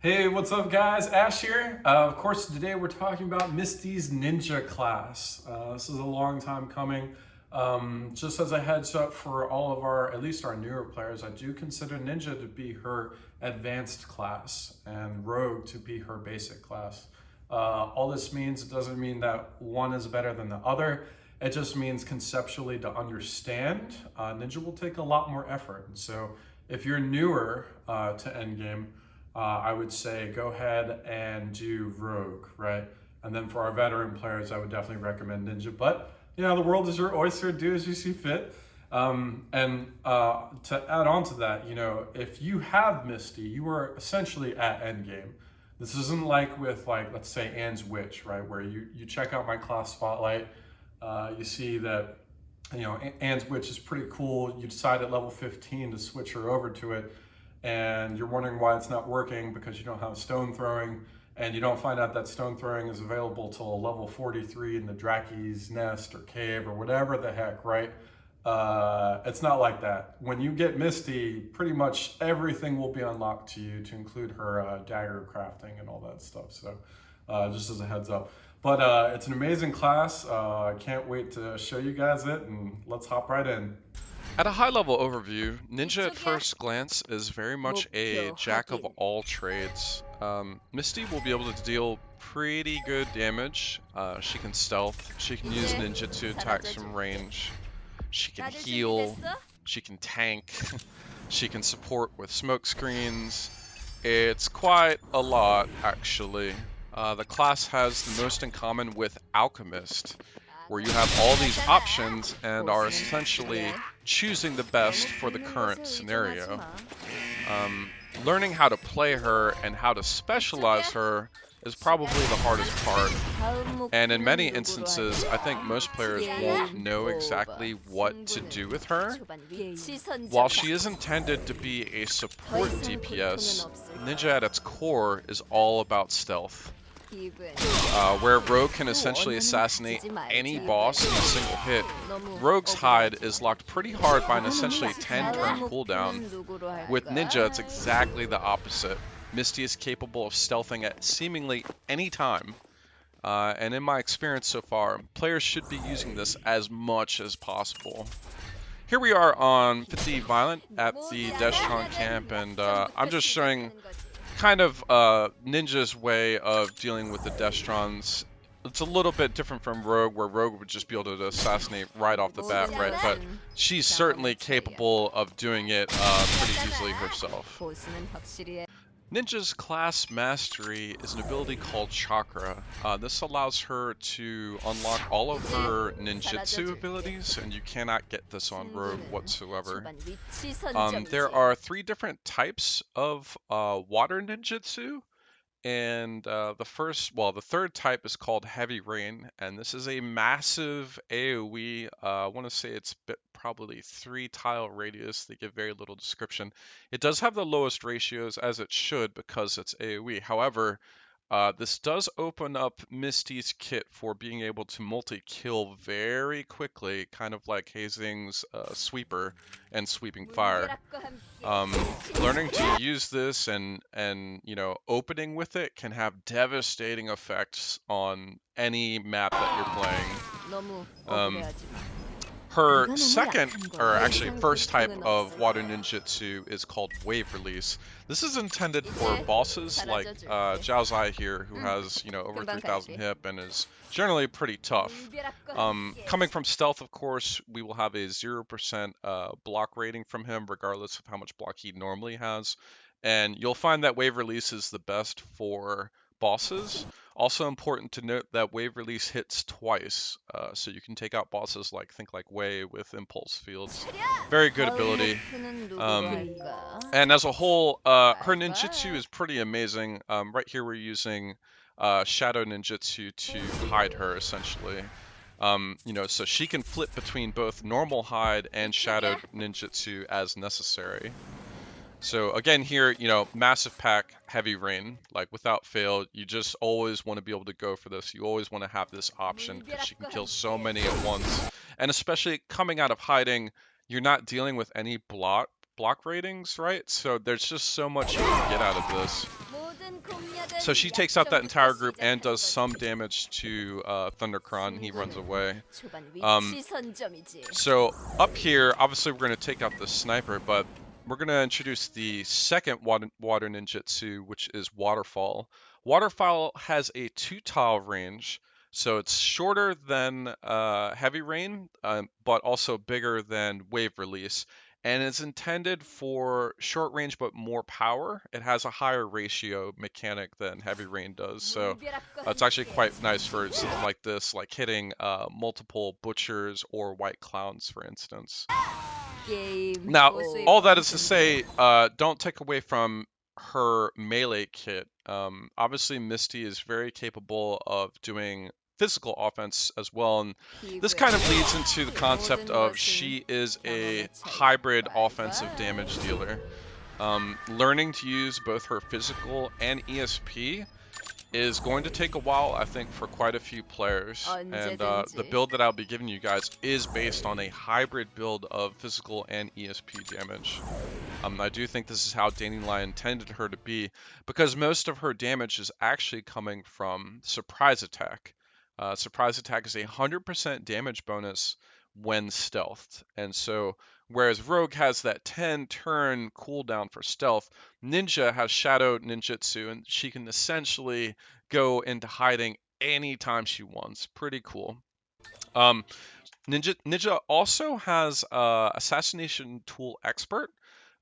Hey, what's up guys? Ash here. Of course, today we're talking about Misty's ninja class. This is a long time coming. Just as a heads up for all of our, at least our newer players, I do consider ninja to be her advanced class and rogue to be her basic class. All this means, it doesn't mean that one is better than the other. It just means conceptually to understand, ninja will take a lot more effort. So if you're newer to endgame, I would say go ahead and do Rogue, right? And then for our veteran players, I would definitely recommend Ninja. But, you know, the world is your oyster, do as you see fit. To add on to that, you know, if you have Misty, you are essentially at endgame. This isn't like with, like, let's say Anne's Witch, right? Where you check out my class spotlight, you see that, you know, Anne's Witch is pretty cool. You decide at level 15 to switch her over to it, and you're wondering why it's not working because you don't have stone throwing, and you don't find out that stone throwing is available till level 43 in the Draki's nest or cave or whatever the heck, right? It's not like that. When you get Misty, pretty much everything will be unlocked to you, to include her dagger crafting and all that stuff. So just as a heads up. But it's an amazing class. I can't wait to show you guys it, and let's hop right in. At a high-level overview, Ninja at first glance is very much a jack of all trades. Misty will be able to deal pretty good damage. She can stealth, she can use ninjutsu attacks from range, she can heal, she can tank, she can support with smoke screens. It's quite a lot, actually. The class has the most in common with Alchemist, where you have all these options and are essentially choosing the best for the current scenario. Learning how to play her and how to specialize her is probably the hardest part, and in many instances I think most players won't know exactly what to do with her. While she is intended to be a support DPS, Ninja at its core is all about stealth. Where Rogue can essentially assassinate any boss in a single hit, Rogue's hide is locked pretty hard by an essentially 10-turn cooldown. With Ninja, it's exactly the opposite. Misty is capable of stealthing at seemingly any time, and in my experience so far, players should be using this as much as possible. Here we are on 50 Violent at the Destron camp, and I'm just showing kind of Ninja's way of dealing with the Destrons. It's a little bit different from Rogue, where Rogue would just be able to assassinate right off the bat, right? But she's certainly capable of doing it pretty easily herself. Ninja's class mastery is an ability called Chakra. This allows her to unlock all of her ninjutsu abilities, and you cannot get this on Rogue whatsoever. There are 3 different types of water ninjutsu, and the third type is called Heavy Rain, and this is a massive AoE. I want to say it's probably 3-tile radius. They give very little description. It does have the lowest ratios, as it should, because it's AoE. However, this does open up Misty's kit for being able to multi-kill very quickly, kind of like Hazing's Sweeper and Sweeping Fire. Learning to use this and you know, opening with it can have devastating effects on any map that you're playing. Her second, or actually first type of water ninjutsu is called Wave Release. This is intended for bosses like Zhao Zai here, who has, you know, over 3,000 hip and is generally pretty tough. Coming from stealth, of course, we will have a 0% block rating from him, regardless of how much block he normally has. And you'll find that Wave Release is the best for bosses. Also important to note that Wave Release hits twice, so you can take out bosses like, think like Wei with Impulse Fields. Very good ability. And as a whole, her ninjutsu is pretty amazing. Right here we're using Shadow Ninjutsu to hide her, essentially. You know, so she can flip between both normal hide and Shadow Ninjutsu as necessary. So again here, you know, massive pack, Heavy Rain, like without fail, you just always want to be able to go for this. You always want to have this option because she can kill so many at once. And especially coming out of hiding, you're not dealing with any block ratings, right? So there's just so much you can get out of this. So she takes out that entire group and does some damage to Thundercron. He runs away. So up here, obviously we're going to take out the sniper, but we're going to introduce the second water ninjutsu, which is Waterfall. Waterfall has a 2-tile range, so it's shorter than Heavy Rain, but also bigger than Wave Release. And it's intended for short range but more power. It has a higher ratio mechanic than Heavy Rain does, so it's actually quite nice for something like this, like hitting multiple butchers or white clowns, for instance. Now, all that is to say, don't take away from her melee kit. Obviously, Misty is very capable of doing physical offense as well, and this kind of leads into the concept of she is a hybrid offensive damage dealer. Learning to use both her physical and ESP is going to take a while, I think, for quite a few players, and the build that I'll be giving you guys is based on a hybrid build of physical and ESP damage. I do think this is how Dandelion intended her to be, because most of her damage is actually coming from Surprise Attack. Surprise Attack is a 100% damage bonus when stealthed, and so whereas Rogue has that 10-turn cooldown for stealth, Ninja has Shadow Ninjutsu, and she can essentially go into hiding anytime she wants. Pretty cool. Ninja also has Assassination Tool Expert,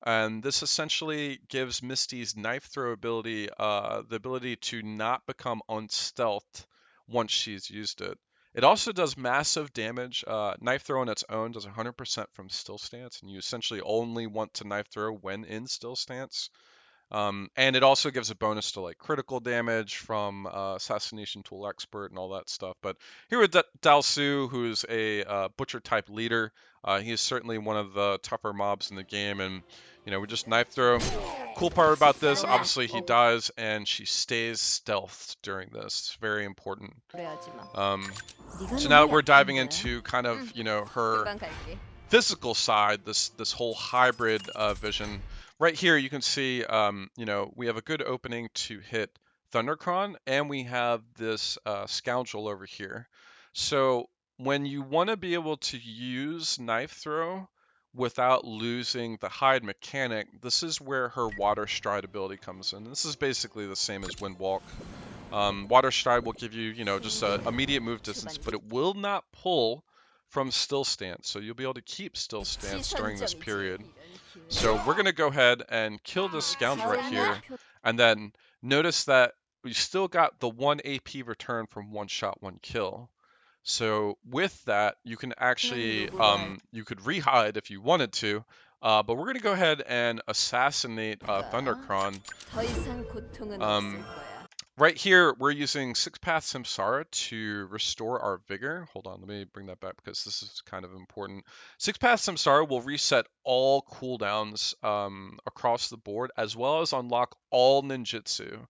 and this essentially gives Misty's knife throw ability the ability to not become unstealthed once she's used it. It also does massive damage. Knife throw on its own does 100% from still stance, and you essentially only want to knife throw when in still stance. And it also gives a bonus to like critical damage from Assassination Tool Expert and all that stuff. But here with Dalsu, who's a butcher type leader, he is certainly one of the tougher mobs in the game, and we just knife throw. Cool part about this, obviously he dies and she stays stealthed during this. It's very important. So now that we're diving into kind of her physical side, this whole hybrid vision. Right here, you can see, we have a good opening to hit Thundercron, and we have this Scoundrel over here. So when you want to be able to use Knife Throw without losing the hide mechanic, this is where her Water Stride ability comes in. This is basically the same as Wind Walk. Water Stride will give you, just an immediate move distance, but it will not pull from still stance, so you'll be able to keep still stance during this period. So we're going to go ahead and kill this Scoundrel right here, and then notice that we still got the 1 AP return from one shot, one kill. So with that, you can actually, you could re-hide if you wanted to, but we're going to go ahead and assassinate Thundercron. Right here, we're using 6-Path Samsara to restore our vigor. Hold on, let me bring that back because this is kind of important. 6-Path Samsara will reset all cooldowns across the board, as well as unlock all ninjutsu.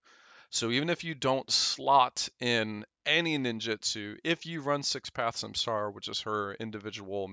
So even if you don't slot in any ninjutsu, if you run 6-Path Samsara, which is her individual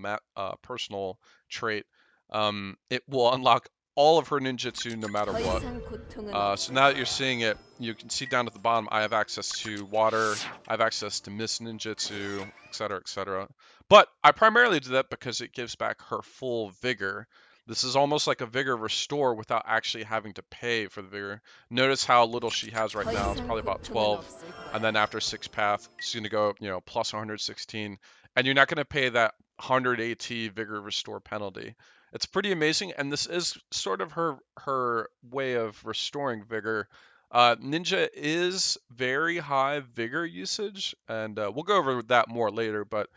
personal trait, it will unlock all of her ninjutsu no matter what. So now that you're seeing it, you can see down at the bottom, I have access to water, I have access to mist ninjutsu, etc., etc. But I primarily do that because it gives back her full vigor. This is almost like a vigor restore without actually having to pay for the vigor. Notice how little she has right now. It's probably about 12. And then after 6-Path, she's going to go, plus 116. And you're not going to pay that 100 AT vigor restore penalty. It's pretty amazing, and this is sort of her way of restoring vigor. Ninja is very high vigor usage, and we'll go over that more later, but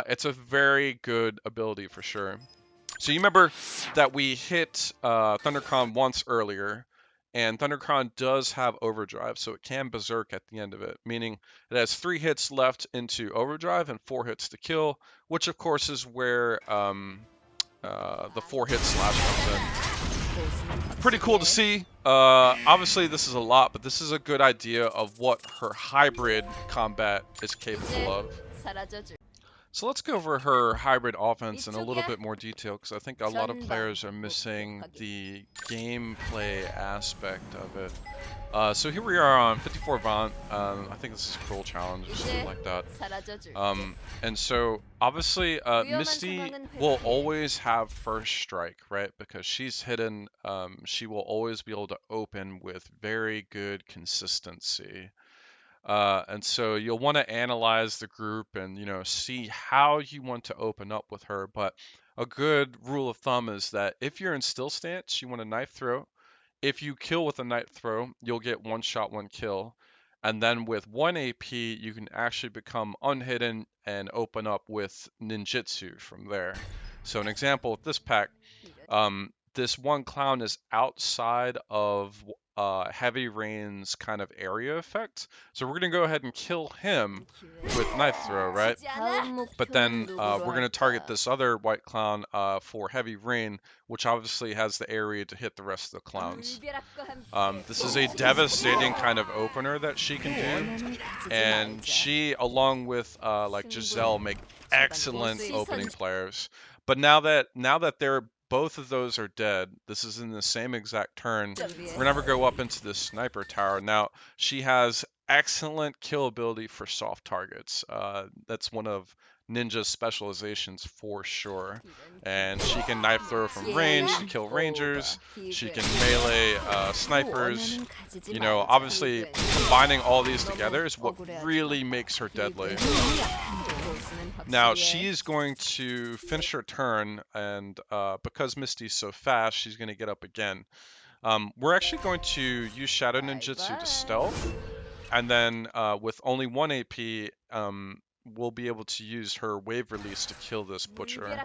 it's a very good ability for sure. So you remember that we hit Thundercron once earlier, and Thundercron does have overdrive, so it can berserk at the end of it, meaning it has 3 hits left into overdrive and 4 hits to kill, which of course is where the 4-hit slash comes in. Pretty cool to see. Obviously this is a lot, but this is a good idea of what her hybrid combat is capable of. So let's go over her hybrid offense in a little bit more detail because I think a lot of players are missing the gameplay aspect of it. So here we are on 54 Vaunt. I think this is Cruel Challenge or something like that. And so obviously Misty will always have first strike, right? Because she's hidden, she will always be able to open with very good consistency. And so you'll want to analyze the group and see how you want to open up with her. But a good rule of thumb is that if you're in still stance, you want a knife throw. If you kill with a knife throw, you'll get one shot, one kill. And then with 1 AP, you can actually become unhidden and open up with ninjutsu from there. So an example with this pack, this one clown is outside of Heavy Rain's kind of area effect. So we're going to go ahead and kill him with knife throw, right? But then we're going to target this other white clown for Heavy Rain, which obviously has the area to hit the rest of the clowns. This is a devastating kind of opener that she can do, and she, along with like Giselle, make excellent opening players. But now that they're both of those are dead, this is in the same exact turn. We're never go up into this sniper tower. Now she has excellent kill ability for soft targets. That's one of Ninja's specializations for sure. And she can knife throw from range to kill rangers. She can melee snipers. Obviously combining all these together is what really makes her deadly. Now she's going to finish her turn, and because Misty's so fast, she's going to get up again. We're actually going to use Shadow Ninjutsu to stealth, and then with only 1 AP, we'll be able to use her wave release to kill this butcher.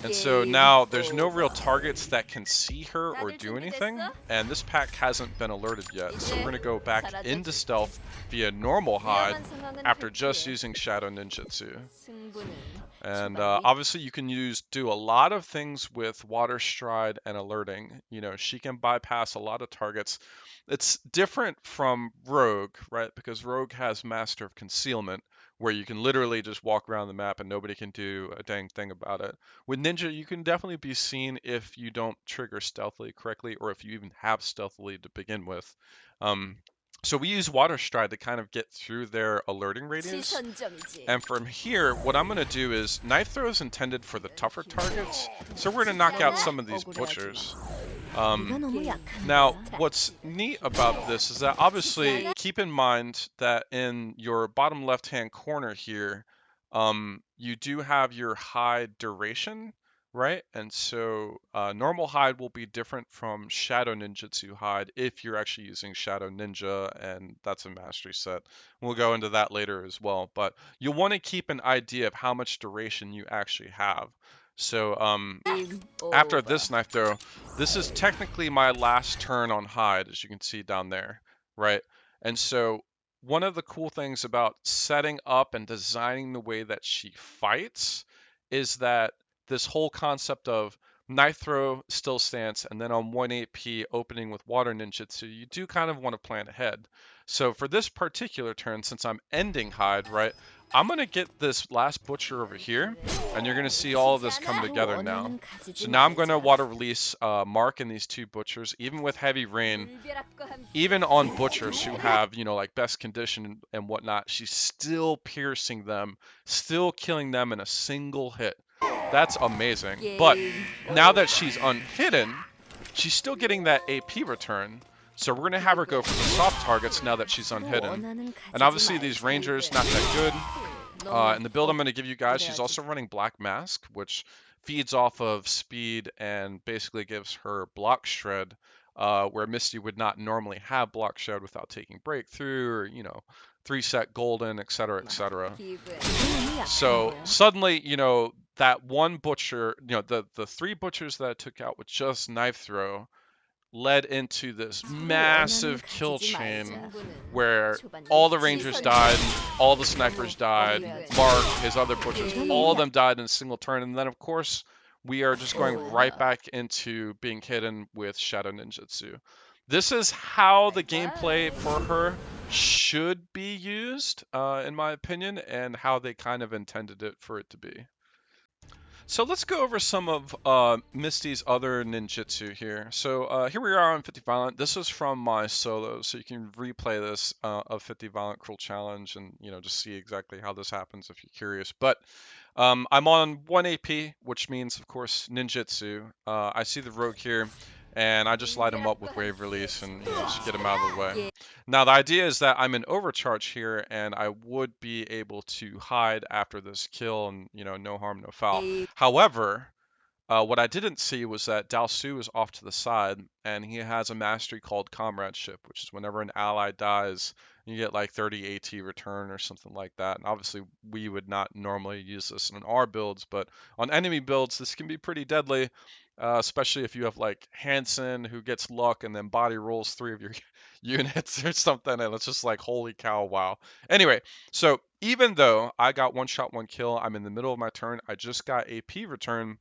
And so now there's no real targets that can see her or do anything, and this pack hasn't been alerted yet. So we're going to go back into stealth via normal hide after just using Shadow Ninjutsu. And obviously you can do a lot of things with Water Stride and alerting. She can bypass a lot of targets. It's different from Rogue, right? Because Rogue has Master of Concealment, where you can literally just walk around the map and nobody can do a dang thing about it. With Ninja, you can definitely be seen if you don't trigger stealthily correctly, or if you even have stealthily to begin with. So we use Water Stride to kind of get through their alerting radius. And from here, what I'm going to do is, knife throw is intended for the tougher targets, so we're going to knock out some of these butchers. Now, what's neat about this is that obviously keep in mind that in your bottom left-hand corner here, you do have your hide duration, right? And so normal hide will be different from Shadow Ninjutsu hide if you're actually using Shadow Ninja, and that's a mastery set. We'll go into that later as well, but you'll want to keep an idea of how much duration you actually have. So after this knife throw, this is technically my last turn on hide, as you can see down there, right? And so one of the cool things about setting up and designing the way that she fights is that this whole concept of knife throw, still stance, and then on 1 AP opening with water ninjutsu, you do kind of want to plan ahead. So for this particular turn, since I'm ending hide, right, I'm going to get this last butcher over here, and you're going to see all of this come together now. So now I'm going to water release Mark in these two butchers, even with heavy rain, even on butchers who have, like best condition and whatnot, she's still piercing them, still killing them in a single hit. That's amazing. But now that she's unhidden, she's still getting that AP return. So we're going to have her go for the soft targets now that she's unhidden. And obviously these rangers, not that good. In the build I'm going to give you guys, she's also running Black Mask, which feeds off of speed and basically gives her block shred, where Misty would not normally have block shred without taking breakthrough or, 3-set golden, etc., etc. So suddenly, that one butcher, the 3 butchers that I took out with just knife throw led into this massive kill chain where all the rangers died, all the snipers died, Mark, his other butchers, all of them died in a single turn. And then, of course, we are just going right back into being hidden with Shadow Ninjutsu. This is how the gameplay for her should be used, in my opinion, and how they kind of intended it for it to be. So let's go over some of Misty's other ninjutsu here. So here we are on 50 Violent. This is from my solo, so you can replay this of 50 Violent Cruel Challenge and just see exactly how this happens if you're curious. But I'm on 1 AP, which means, of course, ninjutsu. I see the rogue here, and I just light him up with wave release and just get him out of the way. Now, the idea is that I'm in overcharge here, and I would be able to hide after this kill, and no harm, no foul. However, what I didn't see was that Dalsu is off to the side, and he has a mastery called Comradeship, which is whenever an ally dies, you get like 30 AT return or something like that. And obviously, we would not normally use this in our builds, but on enemy builds, this can be pretty deadly, especially if you have like Hansen who gets luck and then body rolls 3 of your units or something, and it's just like, holy cow, wow. Anyway, so even though I got 1 shot, 1 kill, I'm in the middle of my turn, I just got AP return.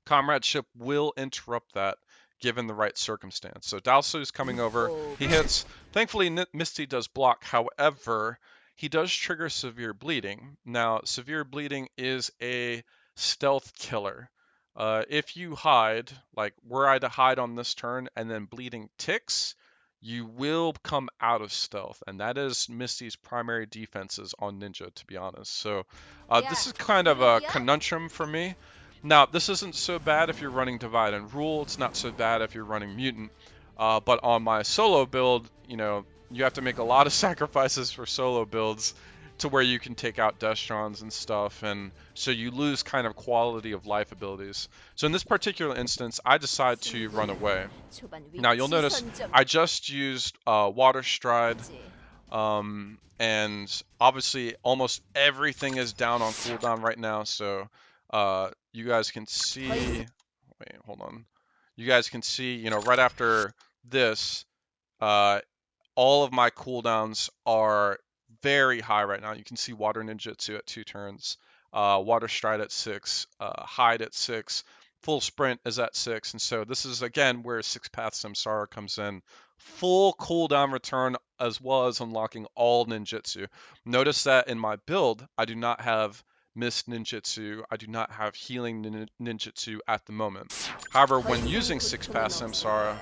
Comradeship will interrupt that given the right circumstance. So Dalsu's coming over. He hits. Thankfully, Misty does block. However, he does trigger severe bleeding. Now, severe bleeding is a stealth killer. If you hide, like were I to hide on this turn and then bleeding ticks, you will come out of stealth, and that is Misty's primary defenses on Ninja, to be honest. So this is kind of a conundrum for me. Now, this isn't so bad if you're running Divide and Rule. It's not so bad if you're running Mutant. But on my solo build, you have to make a lot of sacrifices for solo builds to where you can take out Destrons and stuff, and so you lose kind of quality of life abilities. So in this particular instance, I decide to run away. Now, you'll notice I just used Water Stride, and obviously almost everything is down on cooldown right now, so you guys can see, wait, hold on. You guys can see, right after this, all of my cooldowns are very high right now. You can see Water Ninjutsu at 2 turns, Water Stride at 6, Hide at 6, Full Sprint is at 6, and so this is again where 6 Path Samsara comes in. Full cooldown return as well as unlocking all ninjutsu. Notice that in my build, I do not have Mist Ninjutsu, I do not have Healing Ninjutsu at the moment. However, when using 6 Path Samsara,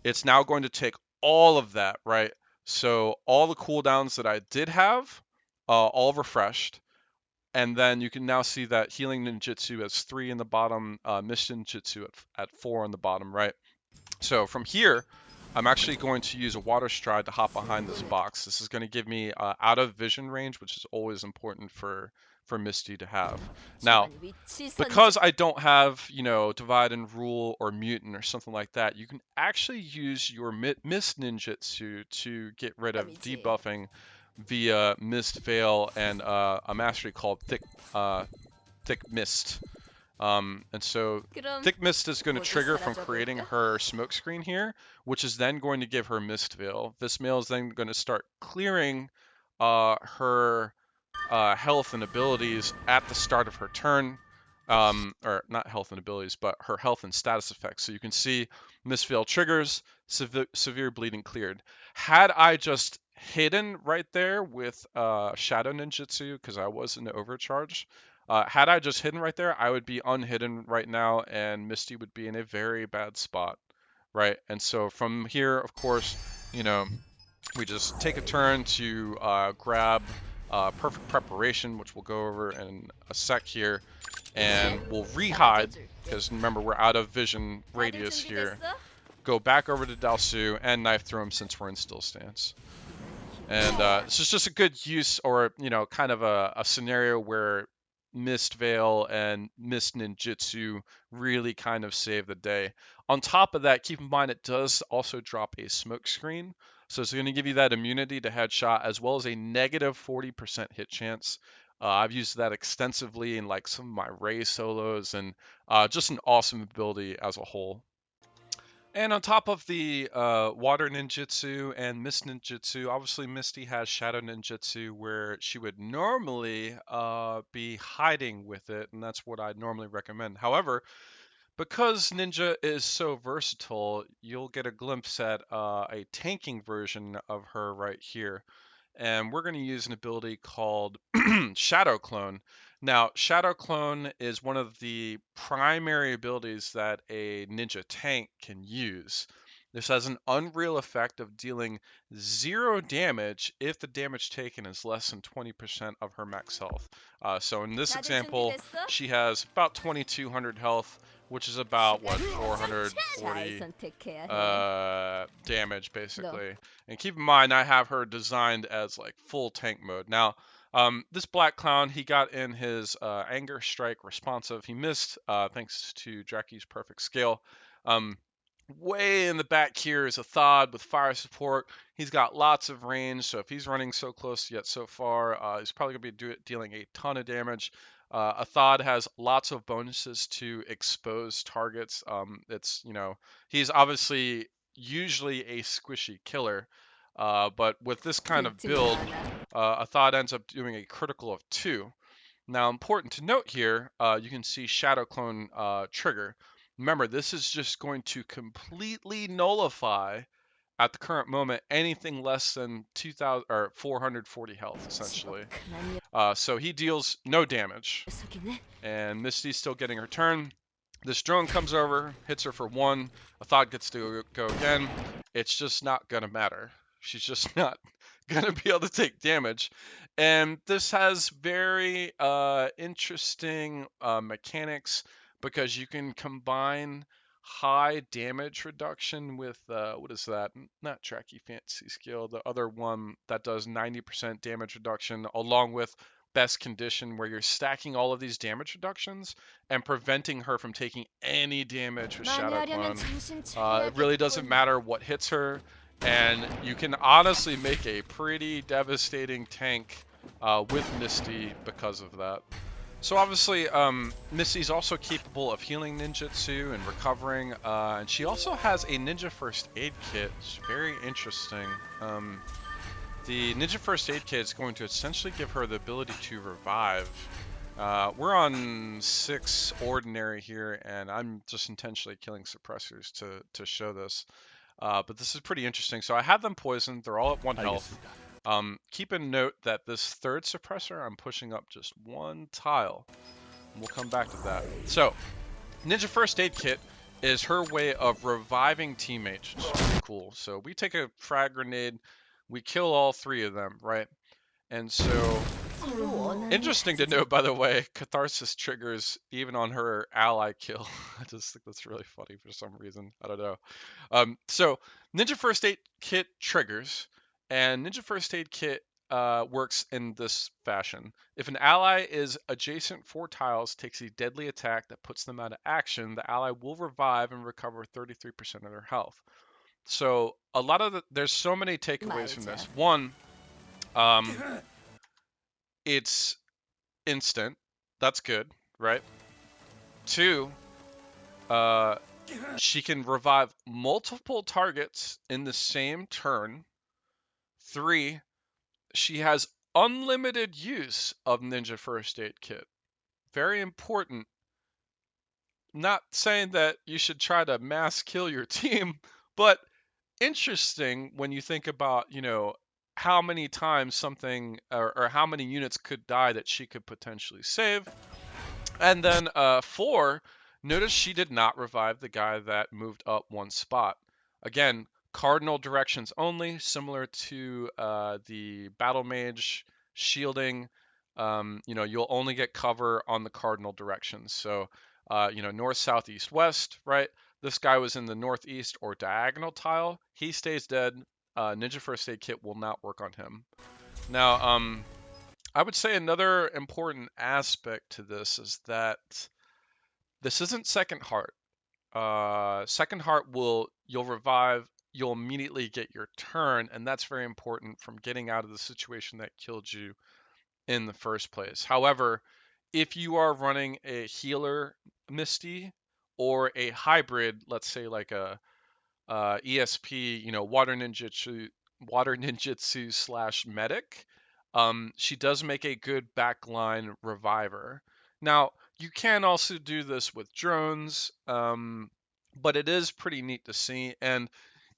it's now going to take all of that, right? So all the cooldowns that I did have, all refreshed. And then you can now see that Healing Ninjutsu has 3 in the bottom, Mist Ninjutsu at 4 on the bottom, right? So from here, I'm actually going to use a Water Stride to hop behind this box. This is going to give me out of vision range, which is always important for Misty to have. Now, because I don't have, Divide and Rule or Mutant or something like that, you can actually use your Mist Ninjutsu to get rid of debuffing via Mist Veil and a mastery called Thick Mist. And so Thick Mist is going to trigger from creating her smoke screen here, which is then going to give her Mist Veil. This Veil is then going to start clearing her health and abilities at the start of her turn. Or not health and abilities, but her health and status effects. So you can see Mist Veil triggers, severe bleeding cleared. Had I just hidden right there with Shadow Ninjutsu, because I was in the overcharge, had I just hidden right there, I would be unhidden right now, and Misty would be in a very bad spot, right? And so from here, of course, we just take a turn to grab perfect preparation, which we'll go over in a sec here, and we'll re-hide, because remember, we're out of vision radius here. Go back over to Dalsu and knife through him since we're in still stance. And this is just a good use, or kind of a scenario where Mist Veil and Mist Ninjutsu really kind of save the day. On top of that, keep in mind it does also drop a smoke screen, so it's going to give you that immunity to headshot as well as a negative 40% hit chance. I've used that extensively in like some of my Ray solos, and just an awesome ability as a whole. And on top of the Water Ninjutsu and Mist Ninjutsu, obviously Misty has Shadow Ninjutsu where she would normally be hiding with it, and that's what I'd normally recommend. However, Because Ninja is so versatile, you'll get a glimpse at a tanking version of her right here. And we're going to use an ability called Shadow Clone. Now, Shadow Clone is one of the primary abilities that a ninja tank can use. This has an unreal effect of dealing 0 damage if the damage taken is less than 20% of her max health. So in this example, she has about 2200 health, which is about, what, 440 damage, basically. And keep in mind, I have her designed as like full tank mode. Now, this Black Clown, he got in his Anger Strike responsive. He missed, thanks to Jackie's perfect scale. Way in the back here is a Thod with fire support. He's got lots of range, so if he's running so close yet so far, he's probably going to be dealing a ton of damage. A Thod has lots of bonuses to expose targets. He's obviously usually a squishy killer, but with this kind of build, a Thod ends up doing a critical of 2. Now, important to note here, you can see Shadow Clone trigger. Remember, this is just going to completely nullify at the current moment anything less than 2000 or 440 health, essentially. So he deals no damage, and Misty's still getting her turn. This drone comes over, hits her for 1. A Thought gets to go again. It's just not gonna matter. She's just not gonna be able to take damage. And this has very interesting mechanics because you can combine high damage reduction with what is that? Not Tracky Fantasy Skill, the other one that does 90% damage reduction, along with Best Condition, where you're stacking all of these damage reductions and preventing her from taking any damage with Shadow Clone. It really doesn't matter what hits her, and you can honestly make a pretty devastating tank with Misty because of that. So obviously, Misty's also capable of healing ninjutsu and recovering, and she also has a ninja first aid kit. It's very interesting. The ninja first aid kit is going to essentially give her the ability to revive. We're on 6 ordinary here, and I'm just intentionally killing suppressors to show this. But this is pretty interesting. So I have them poisoned. They're all at 1 health. Keep in note that this 3rd suppressor, I'm pushing up just 1 tile. And we'll come back to that. So, Ninja First Aid Kit is her way of reviving teammates, which is pretty cool. So we take a frag grenade, we kill all 3 of them, right? And so, interesting to note, by the way, Catharsis triggers even on her ally kill. I just think that's really funny for some reason. I don't know. So, Ninja First Aid Kit triggers, and Ninja First Aid Kit works in this fashion. If an ally is adjacent 4 tiles, takes a deadly attack that puts them out of action, the ally will revive and recover 33% of their health. So, there's so many takeaways from this. One, it's instant. That's good, right? 2, she can revive multiple targets in the same turn. 3, she has unlimited use of Ninja First Aid Kit. Very important. Not saying that you should try to mass kill your team, but interesting when you think about, how many times something or how many units could die that she could potentially save. And then 4, notice she did not revive the guy that moved up 1 spot. Again, cardinal directions only, similar to the battle mage shielding. You'll only get cover on the cardinal directions. So, north, south, east, west, right? This guy was in the northeast or diagonal tile. He stays dead. Ninja First Aid Kit will not work on him. Now, I would say another important aspect to this is that this isn't Second Heart. Second Heart you'll revive, you'll immediately get your turn, and that's very important from getting out of the situation that killed you in the first place. However, if you are running a healer Misty or a hybrid, let's say like a ESP, water ninjutsu slash medic, she does make a good backline reviver. Now, You can also do this with drones, but it is pretty neat to see. And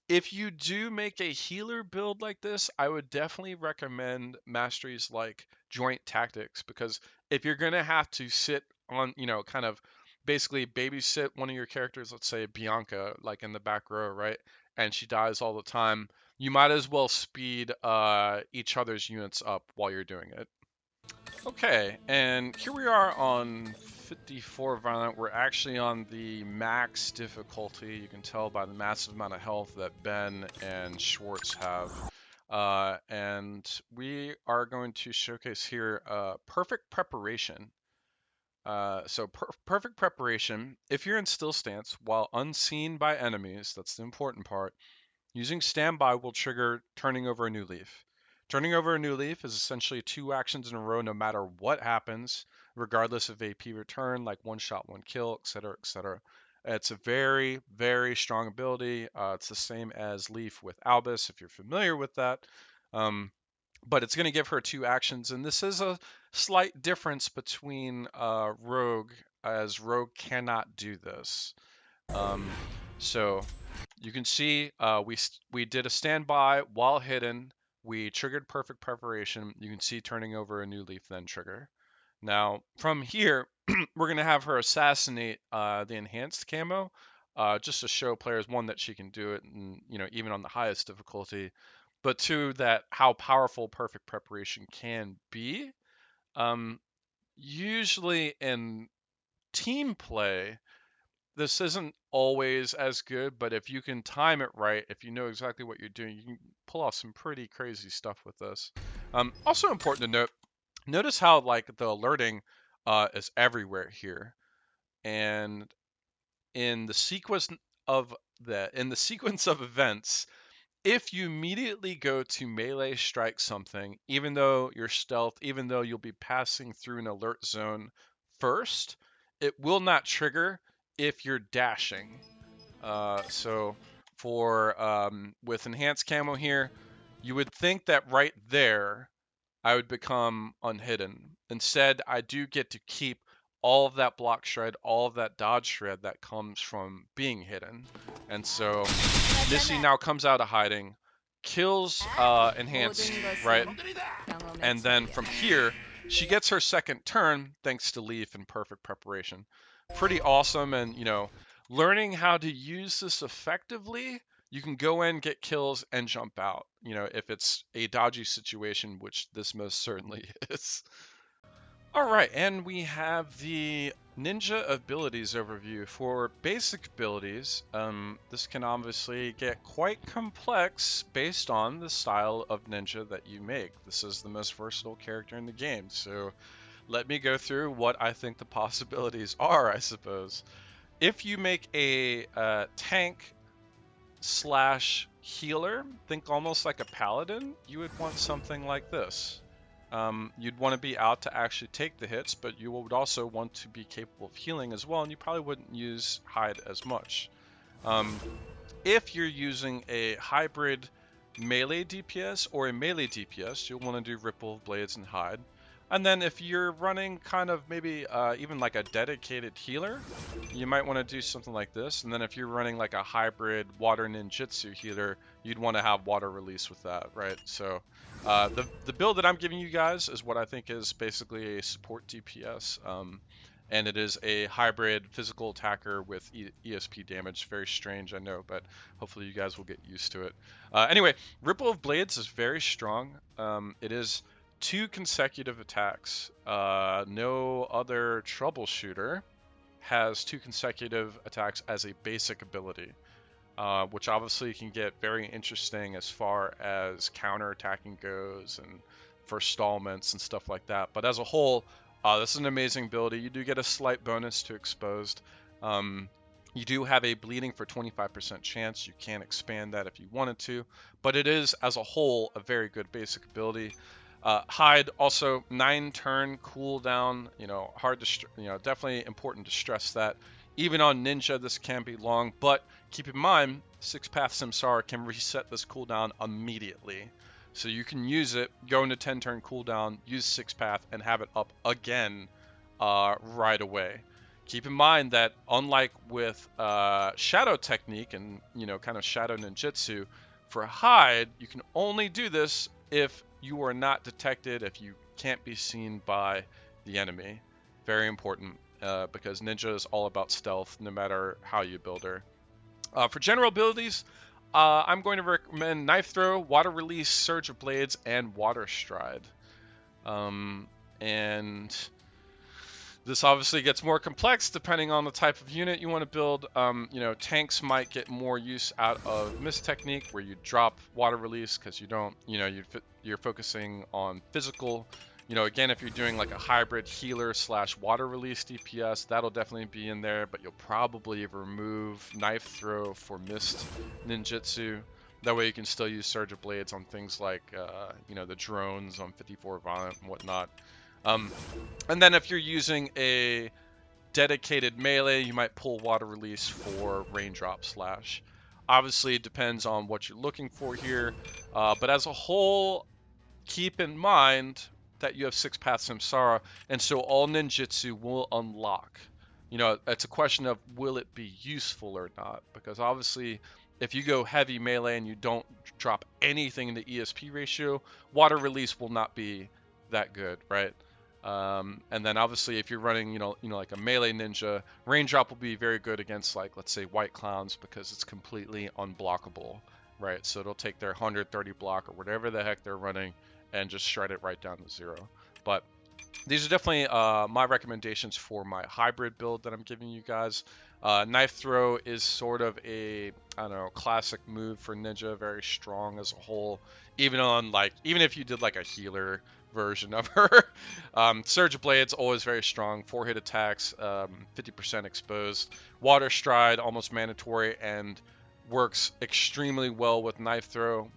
if you do make a healer build like this, I would definitely recommend masteries like joint tactics, because if you're going to have to sit on, kind of basically babysit one of your characters, let's say Bianca, like in the back row, right? And she dies all the time, you might as well speed each other's units up while you're doing it. Okay, and here we are on 54 Violent. We're actually on the max difficulty. You can tell by the massive amount of health that Ben and Schwartz have. And we are going to showcase here Perfect Preparation. Perfect Preparation, if you're in still stance while unseen by enemies, that's the important part, using standby will trigger turning over a new leaf. Turning over a new leaf is essentially 2 actions in a row no matter what happens, regardless of AP return, like one shot, one kill, etc., etc. It's a very, very strong ability. It's the same as Leaf with Albus, if you're familiar with that. But it's going to give her 2 actions, and this is a slight difference between Rogue, as Rogue cannot do this. So you can see we did a standby while hidden. We triggered Perfect Preparation. You can see turning over a new leaf then trigger. Now from here, we're gonna have her assassinate the enhanced camo, just to show players, one, that she can do it, and even on the highest difficulty, but two, that how powerful Perfect Preparation can be. Um, Usually in team play, this isn't always as good, but if you can time it right, if you know exactly what you're doing, you can pull off some pretty crazy stuff with this. Also important to note, notice how like the alerting is everywhere here, and in the sequence of events, if you immediately go to melee strike something, even though you're stealth, even though you'll be passing through an alert zone first, it will not trigger if you're dashing. So for with enhanced camo here, you would think that right there I would become unhidden. Instead, I do get to keep all of that block shred, all of that dodge shred that comes from being hidden. And so Misty now comes out of hiding, kills enhanced, right? And then from here, she gets her second turn thanks to Leaf and Perfect Preparation. Pretty awesome, and learning how to use this effectively, you can go in, get kills, and jump out. If it's a dodgy situation, which this most certainly is. All right, and we have the ninja abilities overview. For basic abilities, this can obviously get quite complex based on the style of ninja that you make. This is the most versatile character in the game, so let me go through what I think the possibilities are, I suppose. If you make a tank slash healer, think almost like a paladin, you would want something like this. You'd want to be out to actually take the hits, but you would also want to be capable of healing as well, and you probably wouldn't use hide as much. If you're using a hybrid melee DPS or a melee DPS, you'll want to do Ripple of Blades and hide. And then if you're running kind of maybe even like a dedicated healer, you might want to do something like this. And then if you're running like a hybrid water ninjutsu healer, you'd want to have water release with that, right? So the build that I'm giving you guys is what I think is basically a support DPS. And it is a hybrid physical attacker with ESP damage. Very strange, I know, but hopefully you guys will get used to it. Anyway, Ripple of Blades is very strong. It is 2 consecutive attacks. No other Troubleshooter has 2 consecutive attacks as a basic ability, which obviously can get very interesting as far as counter-attacking goes and for stallments and stuff like that. But as a whole, this is an amazing ability. You do get a slight bonus to exposed. You do have a bleeding for 25% chance. You can expand that if you wanted to, but it is, as a whole, a very good basic ability. Hide also 9-turn cooldown. Hard to definitely important to stress that. Even on ninja, this can be long, but keep in mind, 6-path Samsara can reset this cooldown immediately. So you can use it, go into 10-turn cooldown, use 6-path, and have it up again right away. Keep in mind that unlike with shadow technique and kind of shadow ninjutsu, for hide you can only do this if you are not detected, if you can't be seen by the enemy. Very important because ninja is all about stealth no matter how you build her. For general abilities, I'm going to recommend Knife Throw, Water Release, Surge of Blades, and Water Stride. And this obviously gets more complex depending on the type of unit you want to build. Tanks might get more use out of Mist technique, where you drop water release because you don't, you're focusing on physical. Again, if you're doing like a hybrid healer / water release DPS, that'll definitely be in there. But you'll probably remove Knife Throw for Mist ninjutsu. That way you can still use Surge of Blades on things like, the drones on 54 Violent and whatnot. And then if you're using a dedicated melee, you might pull Water Release for Raindrop Slash. Obviously, it depends on what you're looking for here. But as a whole, keep in mind that you have 6-path Samsara, and so all ninjutsu will unlock. It's a question of will it be useful or not, because obviously if you go heavy melee and you don't drop anything in the ESP ratio, Water Release will not be that good, right? And then obviously if you're running, like a melee ninja, Raindrop will be very good against, like, let's say White Clowns, because it's completely unblockable, right? So it'll take their 130 block or whatever the heck they're running and just shred it right down to 0. But these are definitely my recommendations for my hybrid build that I'm giving you guys. Knife Throw is sort of a, I don't know, classic move for ninja, very strong as a whole. Even if you did like a healer version of her. Surge of Blades, always very strong. 4-hit attacks, 50% exposed. Water Stride, almost mandatory, and works extremely well with Knife Throw.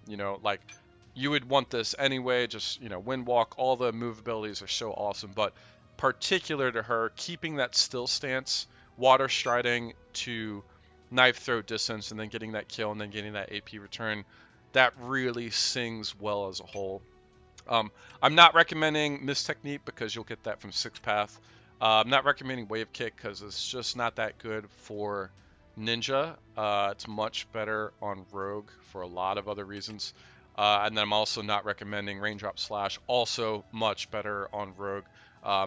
You would want this anyway, just, Wind Walk, all the move abilities are so awesome, but particular to her, keeping that still stance, Water Striding to Knife Throw distance, and then getting that kill, and then getting that AP return, that really sings well as a whole. I'm not recommending Mist Technique because you'll get that from 6-path. I'm not recommending Wave Kick because it's just not that good for Ninja. It's much better on Rogue for a lot of other reasons. And then I'm also not recommending Raindrop Slash, also much better on Rogue.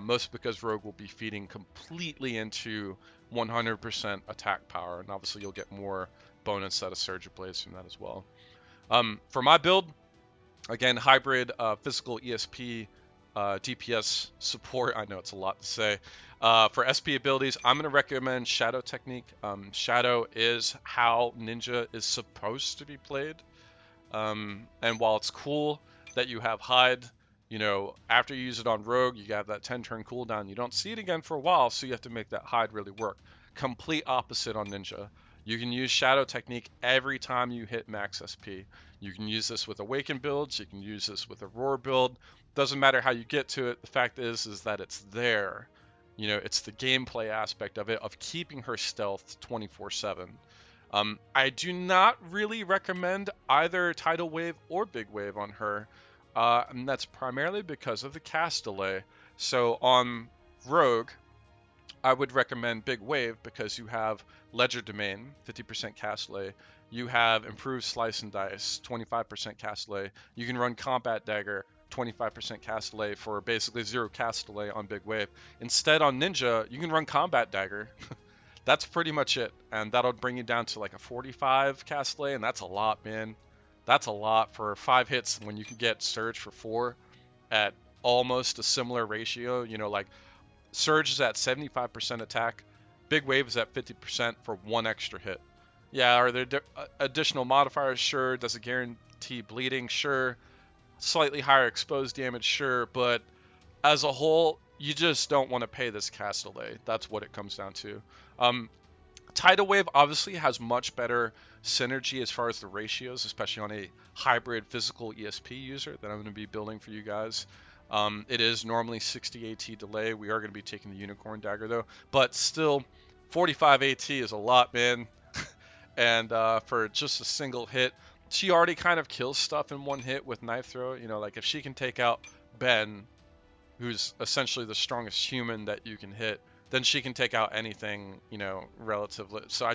Mostly because Rogue will be feeding completely into 100% attack power, and obviously you'll get more bonus out of Surge of Blades from that as well. For my build, again, hybrid physical ESP DPS support. I know it's a lot to say. For SP abilities, I'm going to recommend Shadow Technique. Shadow is how Ninja is supposed to be played. And while it's cool that you have Hide, after you use it on Rogue, you have that 10-turn cooldown. You don't see it again for a while, so you have to make that Hide really work. Complete opposite on Ninja. You can use Shadow Technique every time you hit max SP. You can use this with Awaken builds. You can use this with a Roar build. Doesn't matter how you get to it. The fact is that it's there. It's the gameplay aspect of it, of keeping her stealth 24/7. I do not really recommend either Tidal Wave or Big Wave on her, and that's primarily because of the cast delay. So on Rogue, I would recommend Big Wave because you have Ledger Domain, 50% cast delay. You have Improved Slice and Dice, 25% cast delay. You can run Combat Dagger, 25% cast delay for basically 0 cast delay on Big Wave. Instead, on Ninja, you can run Combat Dagger. That's pretty much it, and that'll bring you down to like a 45 cast delay, and that's a lot, man. That's a lot for 5 hits when you can get Surge for 4 at almost a similar ratio. Like Surge is at 75% attack, Big Wave is at 50% for 1 extra hit. Yeah, are there additional modifiers? Sure. Does it guarantee bleeding? Sure. Slightly higher exposed damage? Sure. But as a whole, you just don't want to pay this cast delay. That's what it comes down to. Tidal Wave obviously has much better synergy as far as the ratios, especially on a hybrid physical ESP user that I'm going to be building for you guys. It is normally 60 AT delay. We are going to be taking the Unicorn Dagger though, but still 45 AT is a lot, man. And for just a single hit, she already kind of kills stuff in 1 hit with Knife Throw. Like if she can take out Ben who's essentially the strongest human that you can hit, then she can take out anything, you know, relatively. So I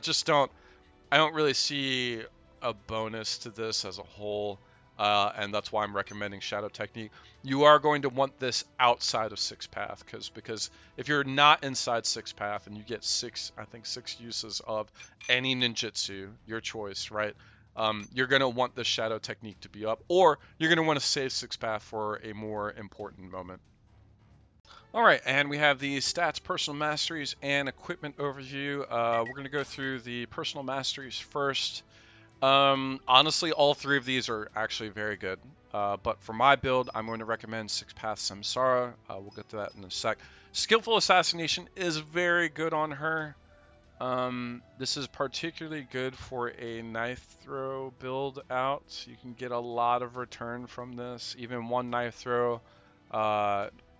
don't really see a bonus to this as a whole, and that's why I'm recommending Shadow Technique. You are going to want this outside of Six Path, because if you're not inside Six Path and you get I think six uses of any ninjutsu, your choice, right? You're going to want the Shadow Technique to be up, or you're going to want to save Six Path for a more important moment. All right, and we have the stats, personal masteries, and equipment overview. We're going to go through the personal masteries first. Honestly, all three of these are actually very good. But for my build, I'm going to recommend Six Path Samsara. We'll get to that in a sec. Skillful Assassination is very good on her. This is particularly good for a knife throw build out. You can get a lot of return from this. Even one knife throw,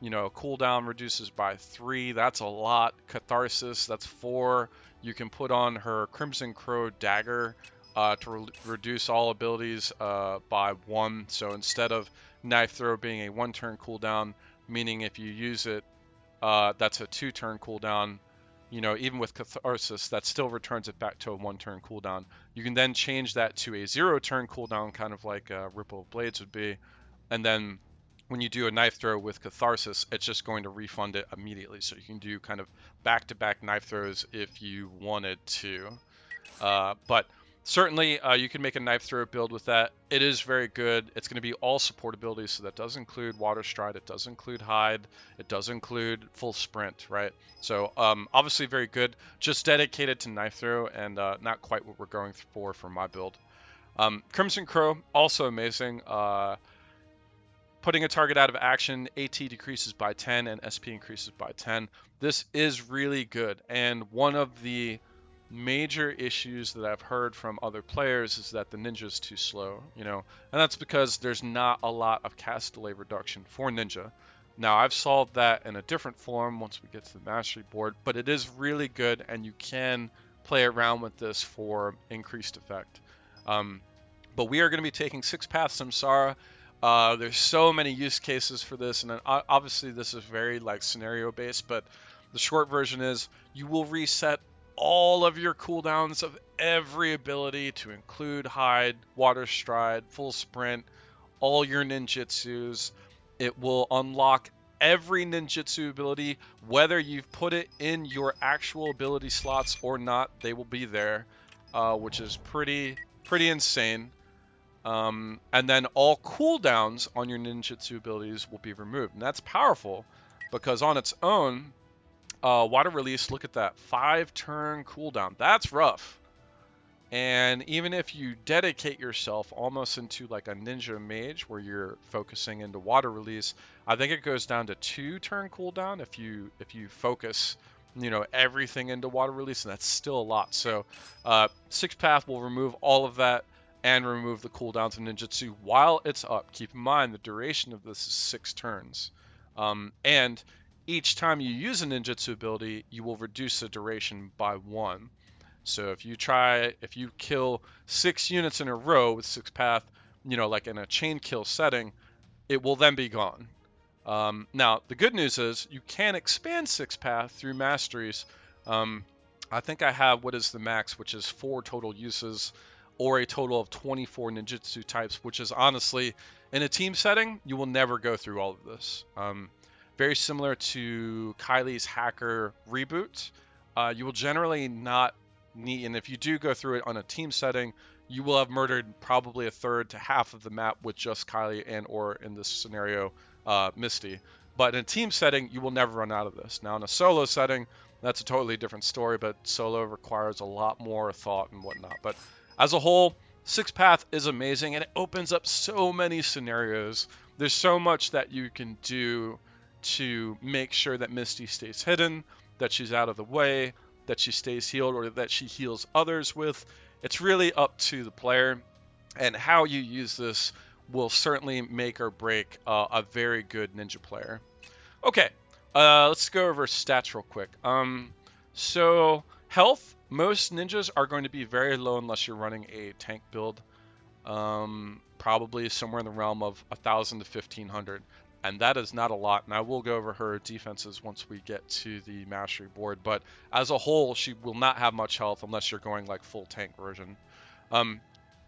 you know, cooldown reduces by 3. That's a lot. Catharsis, that's 4. You can put on her Crimson Crow dagger to reduce all abilities by 1. So instead of knife throw being a 1-turn cooldown, meaning if you use it, that's a 2-turn cooldown. You know, even with Catharsis, that still returns it back to a 1-turn cooldown. You can then change that to a 0-turn cooldown, kind of like Ripple of Blades would be. And then when you do a knife throw with Catharsis, it's just going to refund it immediately. So you can do kind of back-to-back knife throws if you wanted to. But certainly, you can make a knife throw build with that. It is very good. It's going to be all support abilities, so that does include Water Stride, it does include Hide, it does include full sprint, right? So obviously very good, just dedicated to knife throw, and not quite what we're going for my build. Crimson Crow, also amazing. Putting a target out of action, AT decreases by 10 and SP increases by 10. This is really good, and one of the major issues that I've heard from other players is that the ninja is too slow, you know, and that's because there's not a lot of cast delay reduction for ninja. Now, I've solved that in a different form once we get to the mastery board, but it is really good, and you can play around with this for increased effect. But we are going to be taking Six Path Samsara. There's so many use cases for this, and obviously this is very like scenario based, but the short version is you will reset all of your cooldowns of every ability to include Hide, Water Stride, Full Sprint, all your ninjutsus. It will unlock every ninjutsu ability, whether you've put it in your actual ability slots or not, they will be there, which is pretty insane. And then all cooldowns on your ninjutsu abilities will be removed. And that's powerful because on its own, Water Release, look at that, 5-turn cooldown. That's rough. And even if you dedicate yourself almost into like a ninja mage where you're focusing into Water Release, I think it goes down to 2-turn cooldown if you focus, you know, everything into Water Release, and that's still a lot. So Six Path will remove all of that and remove the cooldowns of ninjutsu while it's up. Keep in mind the duration of this is 6 turns. And each time you use a ninjutsu ability, you will reduce the duration by 1. So if you kill 6 units in a row with Six Path, you know, like in a chain kill setting, it will then be gone. Now, the good news is you can expand Six Path through Masteries. I think I have what is the max, which is 4 total uses, or a total of 24 ninjutsu types, which is honestly, in a team setting, you will never go through all of this. Very similar to Kylie's Hacker reboot. You will generally not need, and if you do go through it on a team setting, you will have murdered probably a third to half of the map with just Kylie and, or in this scenario, Misty. But in a team setting, you will never run out of this. Now in a solo setting, that's a totally different story, but solo requires a lot more thought and whatnot. But as a whole, Six Path is amazing, and it opens up so many scenarios. There's so much that you can do to make sure that Misty stays hidden, that she's out of the way, that she stays healed, or that she heals others with. It's really up to the player, and how you use this will certainly make or break a very good ninja player. Okay, let's go over stats real quick. So health, most ninjas are going to be very low unless you're running a tank build. Probably somewhere in the realm of 1,000 to 1,500. and that is not a lot. And I will go over her defenses once we get to the mastery board. But as a whole, she will not have much health unless you're going like full tank version.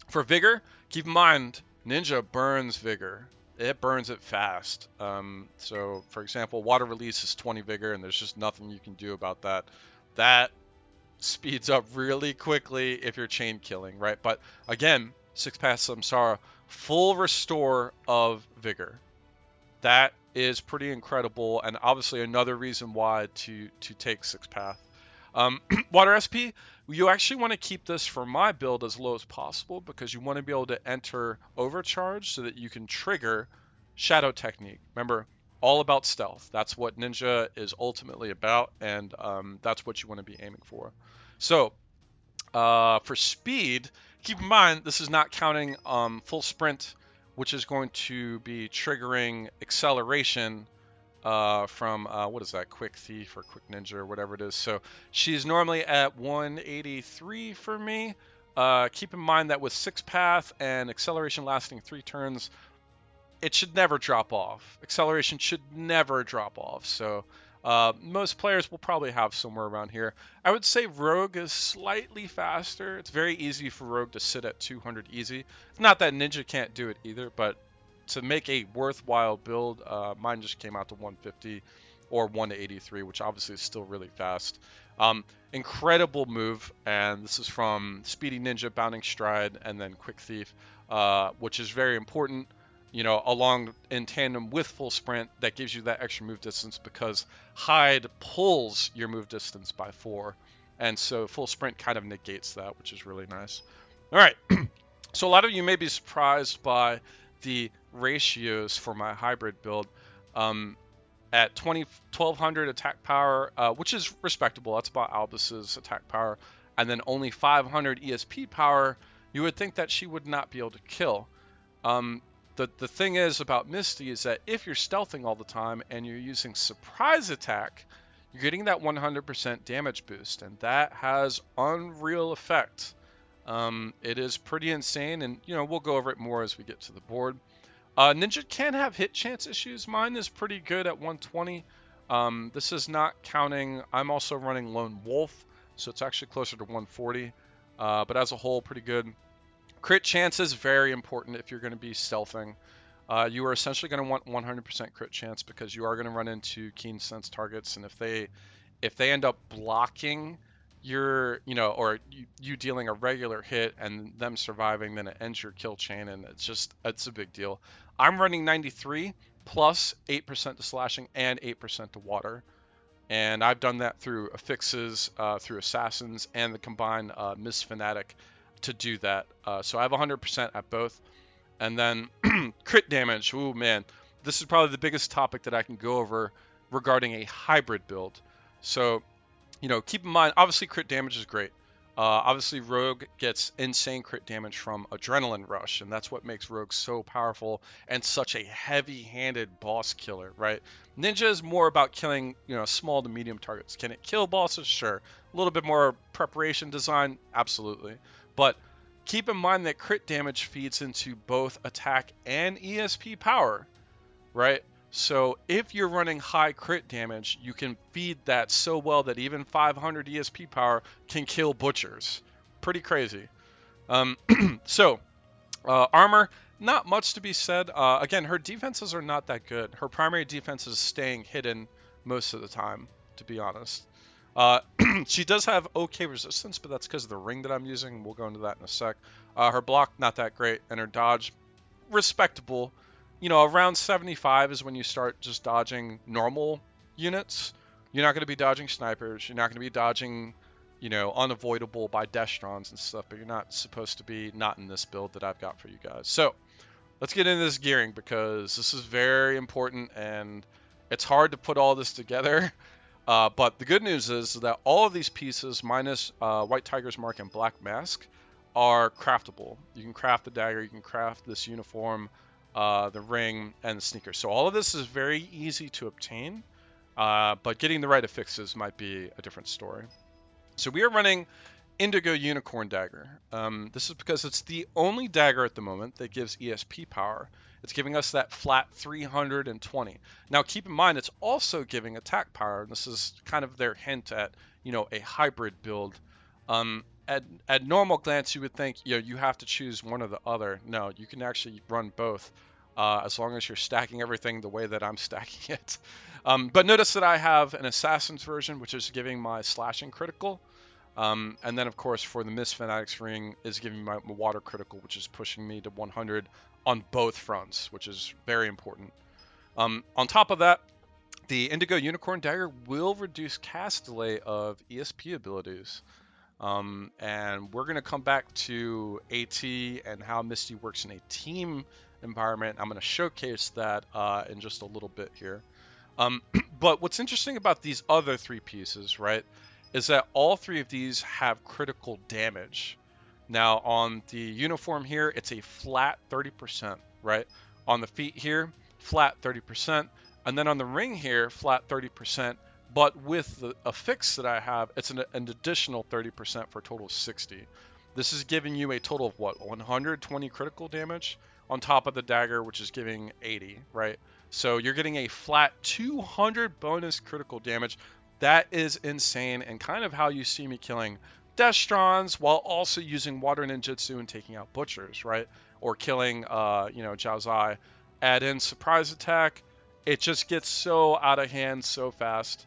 For vigor, keep in mind, Ninja burns vigor. It burns it fast. So, for example, water release is 20 vigor, and there's just nothing you can do about that. That speeds up really quickly if you're chain killing, right? But again, 6-path Samsara, full restore of vigor. That is pretty incredible, and obviously another reason why to take 6-path. Water SP, you actually want to keep this for my build as low as possible because you want to be able to enter overcharge so that you can trigger shadow technique. Remember, all about stealth. That's what Ninja is ultimately about, and that's what you want to be aiming for. So, for speed, keep in mind this is not counting full sprint, which is going to be triggering acceleration from what is that, quick thief or quick ninja or whatever it is. So she's normally at 183 for me. Keep in mind that with 6-path and acceleration lasting 3 turns, it should never drop off. Acceleration should never drop off. So most players will probably have somewhere around here. I would say Rogue is slightly faster. It's very easy for Rogue to sit at 200 easy. It's not that Ninja can't do it either, but to make a worthwhile build, mine just came out to 150 or 183, which obviously is still really fast. Incredible move, and this is from Speedy Ninja, Bounding Stride, and then Quick Thief, which is very important, you know, along in tandem with full sprint. That gives you that extra move distance because hide pulls your move distance by 4, and so full sprint kind of negates that, which is really nice. All right, so a lot of you may be surprised by the ratios for my hybrid build. At 1200 attack power, which is respectable. That's about Albus's attack power. And then only 500 ESP power, you would think that she would not be able to kill. The thing is about Misty is that if you're stealthing all the time and you're using surprise attack, you're getting that 100% damage boost, and that has unreal effect. It is pretty insane, and you know, we'll go over it more as we get to the board. Ninja can have hit chance issues. Mine is pretty good at 120. This is not counting. I'm also running Lone Wolf, so it's actually closer to 140. But as a whole, pretty good. Crit chance is very important if you're going to be stealthing. You are essentially going to want 100% crit chance because you are going to run into keen sense targets, and if they end up blocking your, you know, or you dealing a regular hit and them surviving, then it ends your kill chain, and it's a big deal. I'm running 93 plus 8% to slashing and 8% to water, and I've done that through affixes, through assassins, and the combined Miss Fanatic to do that. So I have 100% at both. And then crit damage. Ooh, man, this is probably the biggest topic that I can go over regarding a hybrid build. So, you know, keep in mind, obviously crit damage is great. Obviously Rogue gets insane crit damage from Adrenaline Rush, and that's what makes Rogue so powerful and such a heavy-handed boss killer, right? Ninja is more about killing, you know, small to medium targets. Can it kill bosses? Sure. A little bit more preparation design? Absolutely. But keep in mind that crit damage feeds into both attack and ESP power, right? So if you're running high crit damage, you can feed that so well that even 500 ESP power can kill butchers. Pretty crazy. Armor, not much to be said. Again, her defenses are not that good. Her primary defense is staying hidden most of the time, to be honest. She does have okay resistance, but that's because of the ring that I'm using. We'll go into that in a sec. Her block, not that great, and her dodge, respectable. You know, around 75 is when you start just dodging normal units. You're not going to be dodging snipers. You're not going to be dodging, you know, unavoidable by Destrons and stuff, but you're not supposed to be, not in this build that I've got for you guys. So let's get into this gearing because this is very important and it's hard to put all this together. But the good news is that all of these pieces, minus White Tiger's Mark and Black Mask, are craftable. You can craft the dagger, you can craft this uniform, the ring, and the sneakers. So all of this is very easy to obtain, but getting the right affixes might be a different story. So we are running Indigo Unicorn Dagger. This is because it's the only dagger at the moment that gives ESP power. It's giving us that flat 320. Now keep in mind, it's also giving attack power, and this is kind of their hint at, a hybrid build. At normal glance, you would think, you have to choose one or the other. No, you can actually run both, as long as you're stacking everything the way that I'm stacking it. But notice that I have an Assassin's version, which is giving my slashing critical. And then, of course, for the Mist Fanatics ring is giving me my water critical, which is pushing me to 100 on both fronts, which is very important. On top of that, the Indigo Unicorn Dagger will reduce cast delay of ESP abilities. And we're going to come back to AT and how Misty works in a team environment. I'm going to showcase that in just a little bit here. But what's interesting about these other three pieces, right, is that all three of these have critical damage. Now, on the uniform here, it's a flat 30%, right? On the feet here, flat 30%. And then on the ring here, flat 30%. But with the affix that I have, it's an additional 30% for a total of 60. This is giving you a total of, 120 critical damage on top of the dagger, which is giving 80, right? So you're getting a flat 200 bonus critical damage. That is insane, and kind of how you see me killing Destrons while also using Water Ninjutsu and taking out Butchers, right? Or killing, Jiao Zai. Add in Surprise Attack. It just gets so out of hand so fast.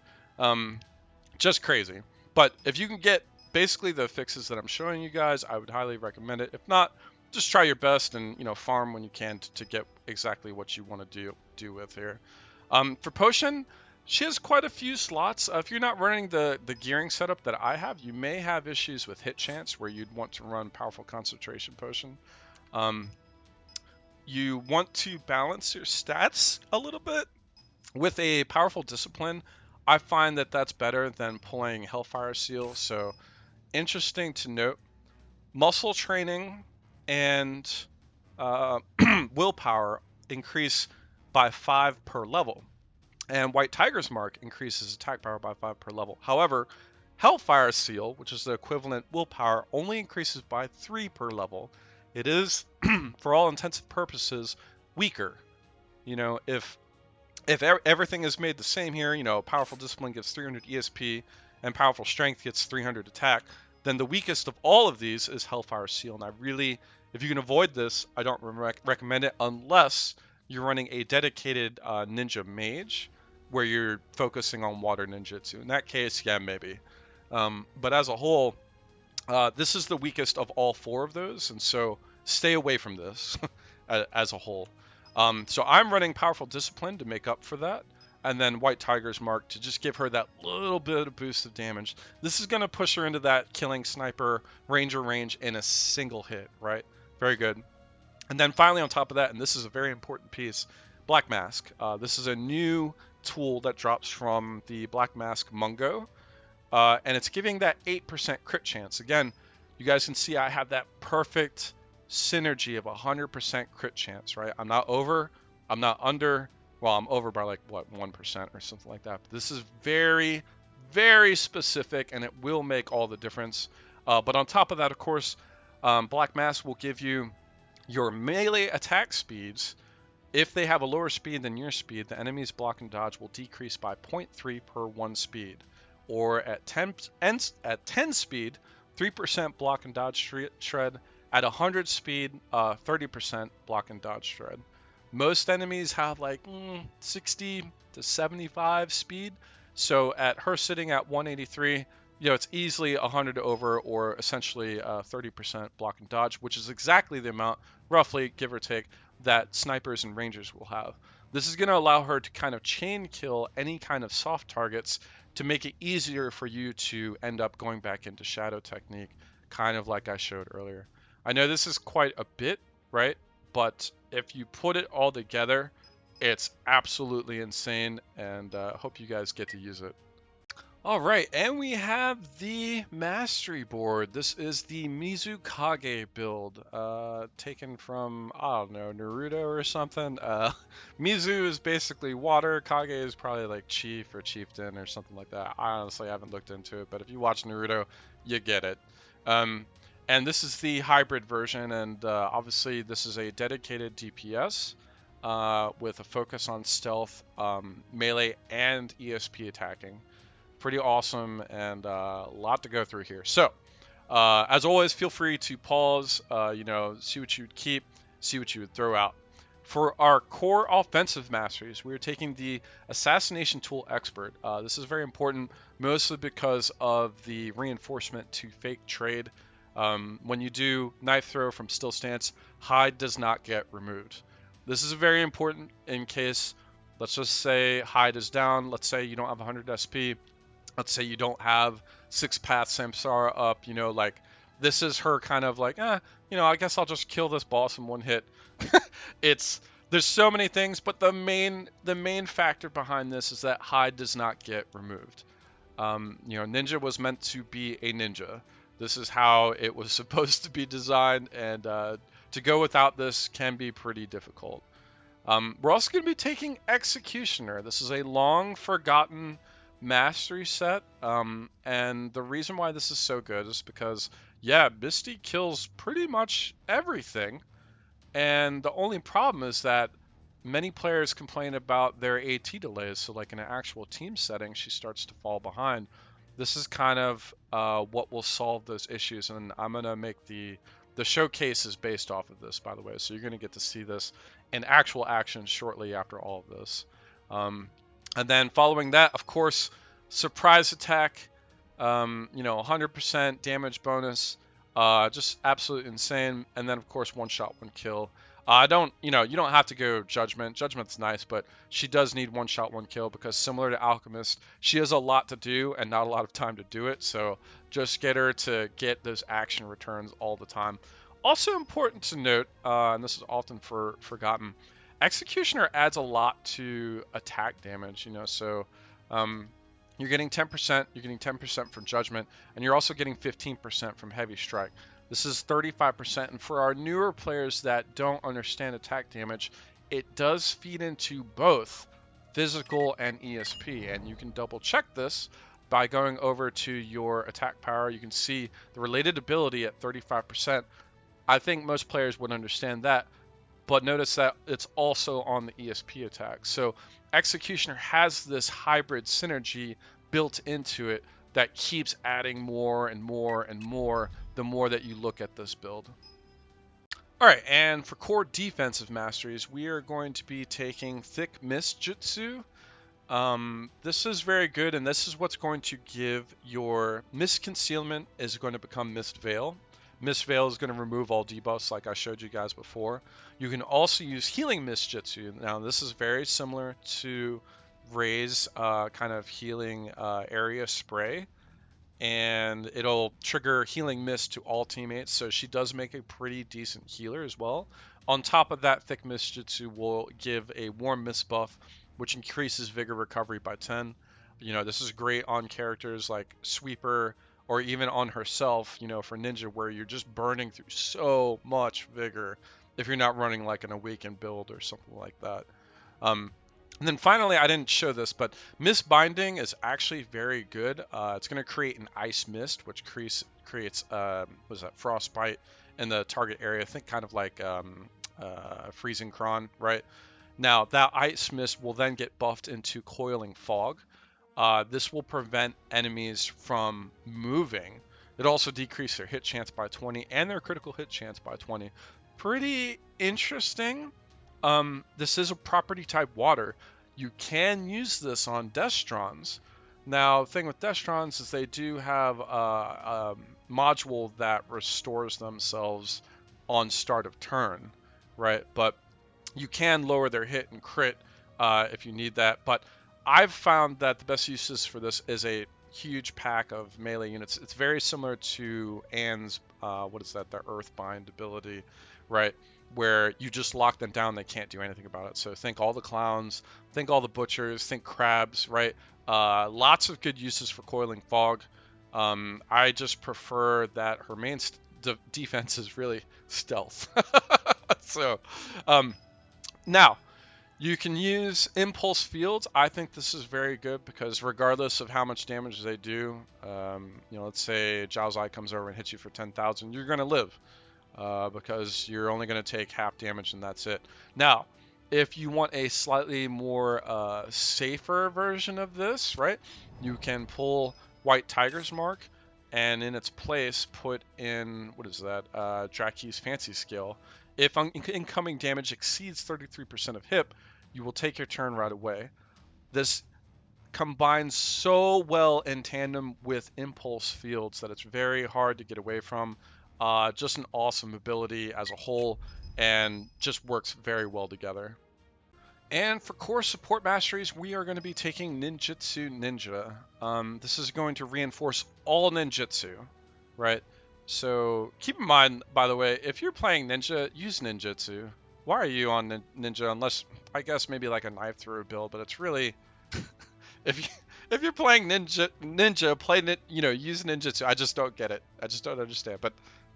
Just crazy. But if you can get basically the fixes that I'm showing you guys, I would highly recommend it. If not, just try your best and, farm when you can to get exactly what you want to do with here. For Potion, she has quite a few slots. If you're not running the gearing setup that I have, you may have issues with hit chance where you'd want to run Powerful Concentration Potion. You want to balance your stats a little bit with a Powerful Discipline. I find that that's better than pulling Hellfire Seal. So interesting to note. Muscle training and willpower increase by 5 per level. And White Tiger's Mark increases attack power by 5 per level. However, Hellfire Seal, which is the equivalent willpower, only increases by 3 per level. It is, for all intents and purposes, weaker. If everything is made the same here, Powerful Discipline gets 300 ESP and Powerful Strength gets 300 attack, then the weakest of all of these is Hellfire Seal. And if you can avoid this, I don't recommend it unless you're running a dedicated ninja mage where you're focusing on water ninjutsu. In that case, yeah, maybe. But as a whole, this is the weakest of all 4 of those, and so stay away from this as a whole. So I'm running Powerful Discipline to make up for that, and then White Tiger's Mark to just give her that little bit of boost of damage. This is going to push her into that killing sniper ranger range in a single hit, right? Very good. And then finally on top of that, and this is a very important piece, Black Mask. This is a new tool that drops from the Black Mask Mungo, and it's giving that 8% crit chance. Again, you guys can see I have that perfect synergy of 100% crit chance, right? I'm not over, I'm not under. Well, I'm over by 1% or something like that. But this is very, very specific, and it will make all the difference. But on top of that, of course, Black Mask will give you your melee attack speeds. If they have a lower speed than your speed, the enemy's block and dodge will decrease by 0.3 per 1 speed. Or at 10 speed, 3% block and dodge shred. At 100 speed, 30% block and dodge shred. Most enemies have 60 to 75 speed. So at her sitting at 183, it's easily 100 over, or essentially 30% block and dodge, which is exactly the amount, roughly, give or take, that snipers and rangers will have. This is going to allow her to kind of chain kill any kind of soft targets to make it easier for you to end up going back into shadow technique, kind of like I showed earlier. I know this is quite a bit, right? But if you put it all together, it's absolutely insane, and I hope you guys get to use it. All right, and we have the Mastery board. This is the Mizukage build, taken from, I don't know, Naruto or something. Mizu is basically water, Kage is probably chief or chieftain or something like that. I honestly haven't looked into it, but if you watch Naruto, you get it. And this is the hybrid version, and obviously this is a dedicated DPS with a focus on stealth, melee, and ESP attacking. Pretty awesome, and a lot to go through here. So, as always, feel free to pause, see what you would keep, see what you would throw out. For our core offensive masteries, we are taking the Assassination Tool Expert. This is very important, mostly because of the reinforcement to fake trade. When you do knife throw from still stance, hide does not get removed. This is very important in case, let's just say hide is down. Let's say you don't have 100 SP. Let's say you don't have 6-path Samsara up. Like this is her kind of like, I guess I'll just kill this boss in one hit. There's so many things, but the main factor behind this is that hide does not get removed. Ninja was meant to be a ninja. This is how it was supposed to be designed, and to go without this can be pretty difficult. We're also going to be taking Executioner. This is a long forgotten mastery set, and the reason why this is so good is because, yeah, Misty kills pretty much everything. And the only problem is that many players complain about their AT delays. So like in an actual team setting, she starts to fall behind. This is kind of what will solve those issues. And I'm going to make the showcase is based off of this, by the way. So you're going to get to see this in actual action shortly after all of this. And then following that, of course, surprise attack, 100% damage bonus. Just absolutely insane. And then, of course, one shot, one kill. You don't have to go Judgment. Judgment's nice, but she does need one shot, one kill because similar to Alchemist, she has a lot to do and not a lot of time to do it. So just get her to get those action returns all the time. Also important to note, and this is often forgotten, Executioner adds a lot to attack damage, so you're getting 10%, you're getting 10% from Judgment, and you're also getting 15% from Heavy Strike. This is 35%, and for our newer players that don't understand attack damage, it does feed into both physical and ESP, and you can double check this by going over to your attack power. You can see the related ability at 35%. I think most players would understand that, but notice that it's also on the ESP attack. So Executioner has this hybrid synergy built into it that keeps adding more and more and more the more that you look at this build. All right, and for core defensive masteries, we are going to be taking Thick Mist Jutsu. This is very good, and this is what's going to give your Mist Concealment is going to become Mist Veil. Mist Veil is going to remove all debuffs like I showed you guys before. You can also use Healing Mist Jutsu. Now, this is very similar to Ray's kind of healing area spray, and it'll trigger Healing Mist to all teammates, so she does make a pretty decent healer as well. On top of that, Thick Mist Jutsu will give a Warm Mist buff, which increases Vigor Recovery by 10. This is great on characters like Sweeper, or even on herself, for Ninja, where you're just burning through so much vigor if you're not running like an Awakened build or something like that. And then finally, I didn't show this, but Mist Binding is actually very good. It's going to create an Ice Mist, which creates Frostbite in the target area. I think kind of like Freezing Kron, right? Now, that Ice Mist will then get buffed into Coiling Fog. This will prevent enemies from moving. It also decreases their hit chance by 20 and their critical hit chance by 20. Pretty interesting. This is a property type water. You can use this on Destrons. Now, the thing with Destrons is they do have a module that restores themselves on start of turn, right? But you can lower their hit and crit if you need that. But I've found that the best uses for this is a huge pack of melee units. It's very similar to Anne's, the Earthbind ability, right? Where you just lock them down, they can't do anything about it. So think all the clowns, think all the butchers, think crabs, right? Lots of good uses for Coiling Fog. I just prefer that her main defense is really stealth. So, now, You can use impulse fields. I think this is very good because regardless of how much damage they do, you know, let's say Zhao's Eye comes over and hits you for 10,000, you're going to live because you're only going to take half damage and that's it. Now, if you want a slightly more safer version of this, right, you can pull White Tiger's Mark and in its place put in, what is that, Draki's Fancy Skill. If incoming damage exceeds 33% of hit, you will take your turn right away. This combines so well in tandem with impulse fields that it's very hard to get away from. Just an awesome ability as a whole and just works very well together. And for core support masteries, we are going to be taking Ninjutsu Ninja. This is going to reinforce all ninjutsu, right? So keep in mind, by the way, if you're playing ninja, use ninjutsu. Why are you on ninja? Unless, I guess, maybe like a knife thrower build, but it's really if you if you're playing ninja, play you know, use ninjutsu. I just don't get it. I just don't understand. But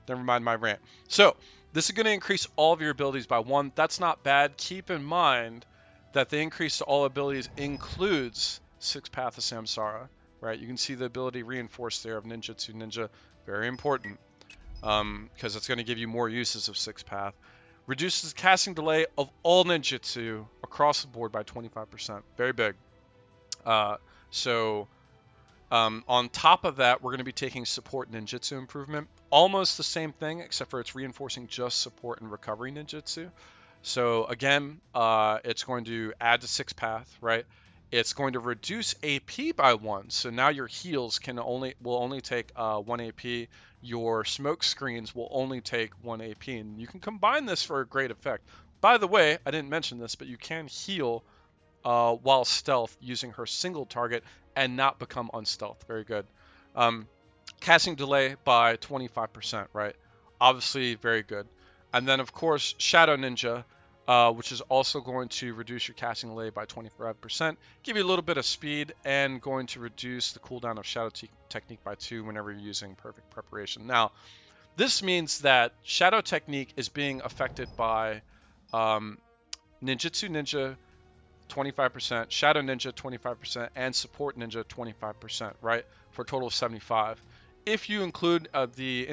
never mind my rant. So this is going to increase all of your abilities by 1. That's not bad. Keep in mind that the increase to all abilities includes 6 Path of Samsara, right? You can see the ability reinforced there of Ninjutsu Ninja. Very important because it's going to give you more uses of 6 Path. Reduces casting delay of all ninjutsu across the board by 25%. Very big. On top of that, we're going to be taking support ninjutsu improvement. Almost the same thing, except for it's reinforcing just support and recovery ninjutsu. So again, it's going to add to 6 Path, right? It's going to reduce AP by 1. So now your heals will only take 1 AP. Your smoke screens will only take 1 AP, and you can combine this for a great effect. By the way, I didn't mention this, but you can heal while stealth using her single target and not become unstealth. Very good. Casting delay by 25%, right? Obviously, very good. And then, of course, Shadow Ninja, which is also going to reduce your casting delay by 25%, give you a little bit of speed, and going to reduce the cooldown of Shadow Technique by 2 whenever you're using Perfect Preparation. Now, this means that Shadow Technique is being affected by Ninjutsu Ninja, 25%, Shadow Ninja 25%, and Support Ninja 25%, right? For a total of 75. If you include the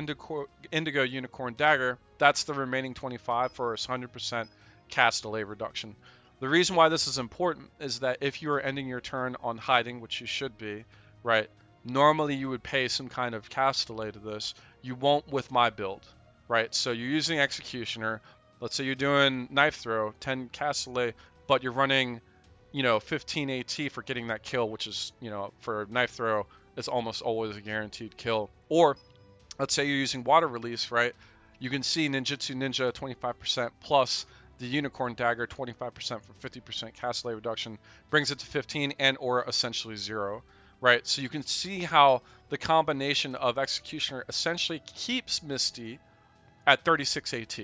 Indigo Unicorn Dagger, that's the remaining 25 for a 100% cast delay reduction. The reason why this is important is that if you are ending your turn on hiding, which you should be, right? Normally you would pay some kind of cast delay to this. You won't with my build, right? So you're using Executioner. Let's say you're doing Knife Throw, 10 cast delay, but you're running, you know, 15 AT for getting that kill, which is, you know, for Knife Throw, it's almost always a guaranteed kill. Or let's say you're using Water Release, right? You can see Ninjutsu Ninja 25% plus the Unicorn Dagger 25% for 50% cast delay reduction brings it to 15 and or essentially 0, right? So you can see how the combination of Executioner essentially keeps Misty at 36 AT.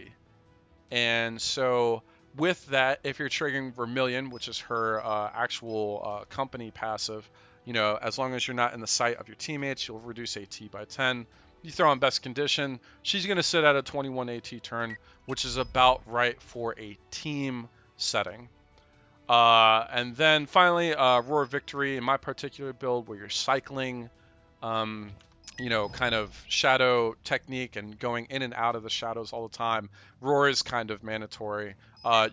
And so with that, if you're triggering Vermilion, which is her actual company passive, you know, as long as you're not in the sight of your teammates, you'll reduce AT by 10. You throw on Best Condition, she's going to sit at a 21 AT turn, which is about right for a team setting. And then finally, Roar Victory in my particular build where you're cycling, you know, kind of shadow technique and going in and out of the shadows all the time. Roar is kind of mandatory.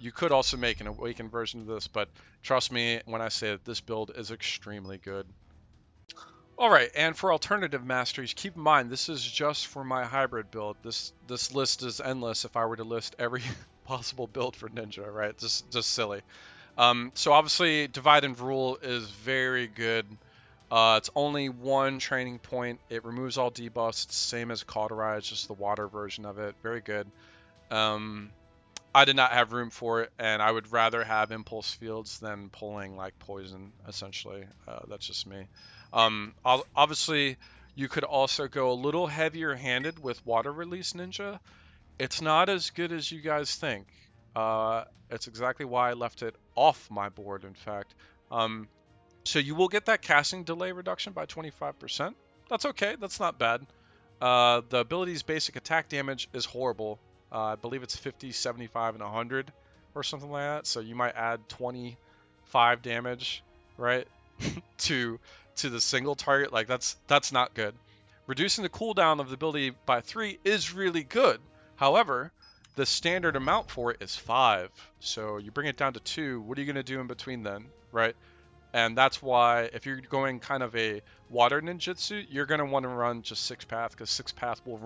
You could also make an awakened version of this, but trust me when I say that this build is extremely good. All right, and for alternative masteries, keep in mind this is just for my hybrid build. This list is endless if I were to list every possible build for Ninja, right? Just silly. So obviously, Divide and Rule is very good. It's only 1 training point. It removes all debuffs. It's the same as Cauterize, just the water version of it. Very good. I did not have room for it, and I would rather have Impulse Fields than pulling like Poison, essentially. That's just me. Obviously, you could also go a little heavier handed with Water Release Ninja. It's not as good as you guys think. It's exactly why I left it off my board, in fact. So you will get that casting delay reduction by 25%. That's okay. That's not bad. The ability's basic attack damage is horrible. I believe it's 50, 75, and 100. or something like that. So you might add 25 damage, right, to the single target. Like that's not good. Reducing the cooldown of the ability by 3 is really good. However, the standard amount for it is 5. So you bring it down to 2. What are you going to do in between then, right? And that's why if you're going kind of a water ninjutsu, you're going to want to run just 6 path, because 6 path will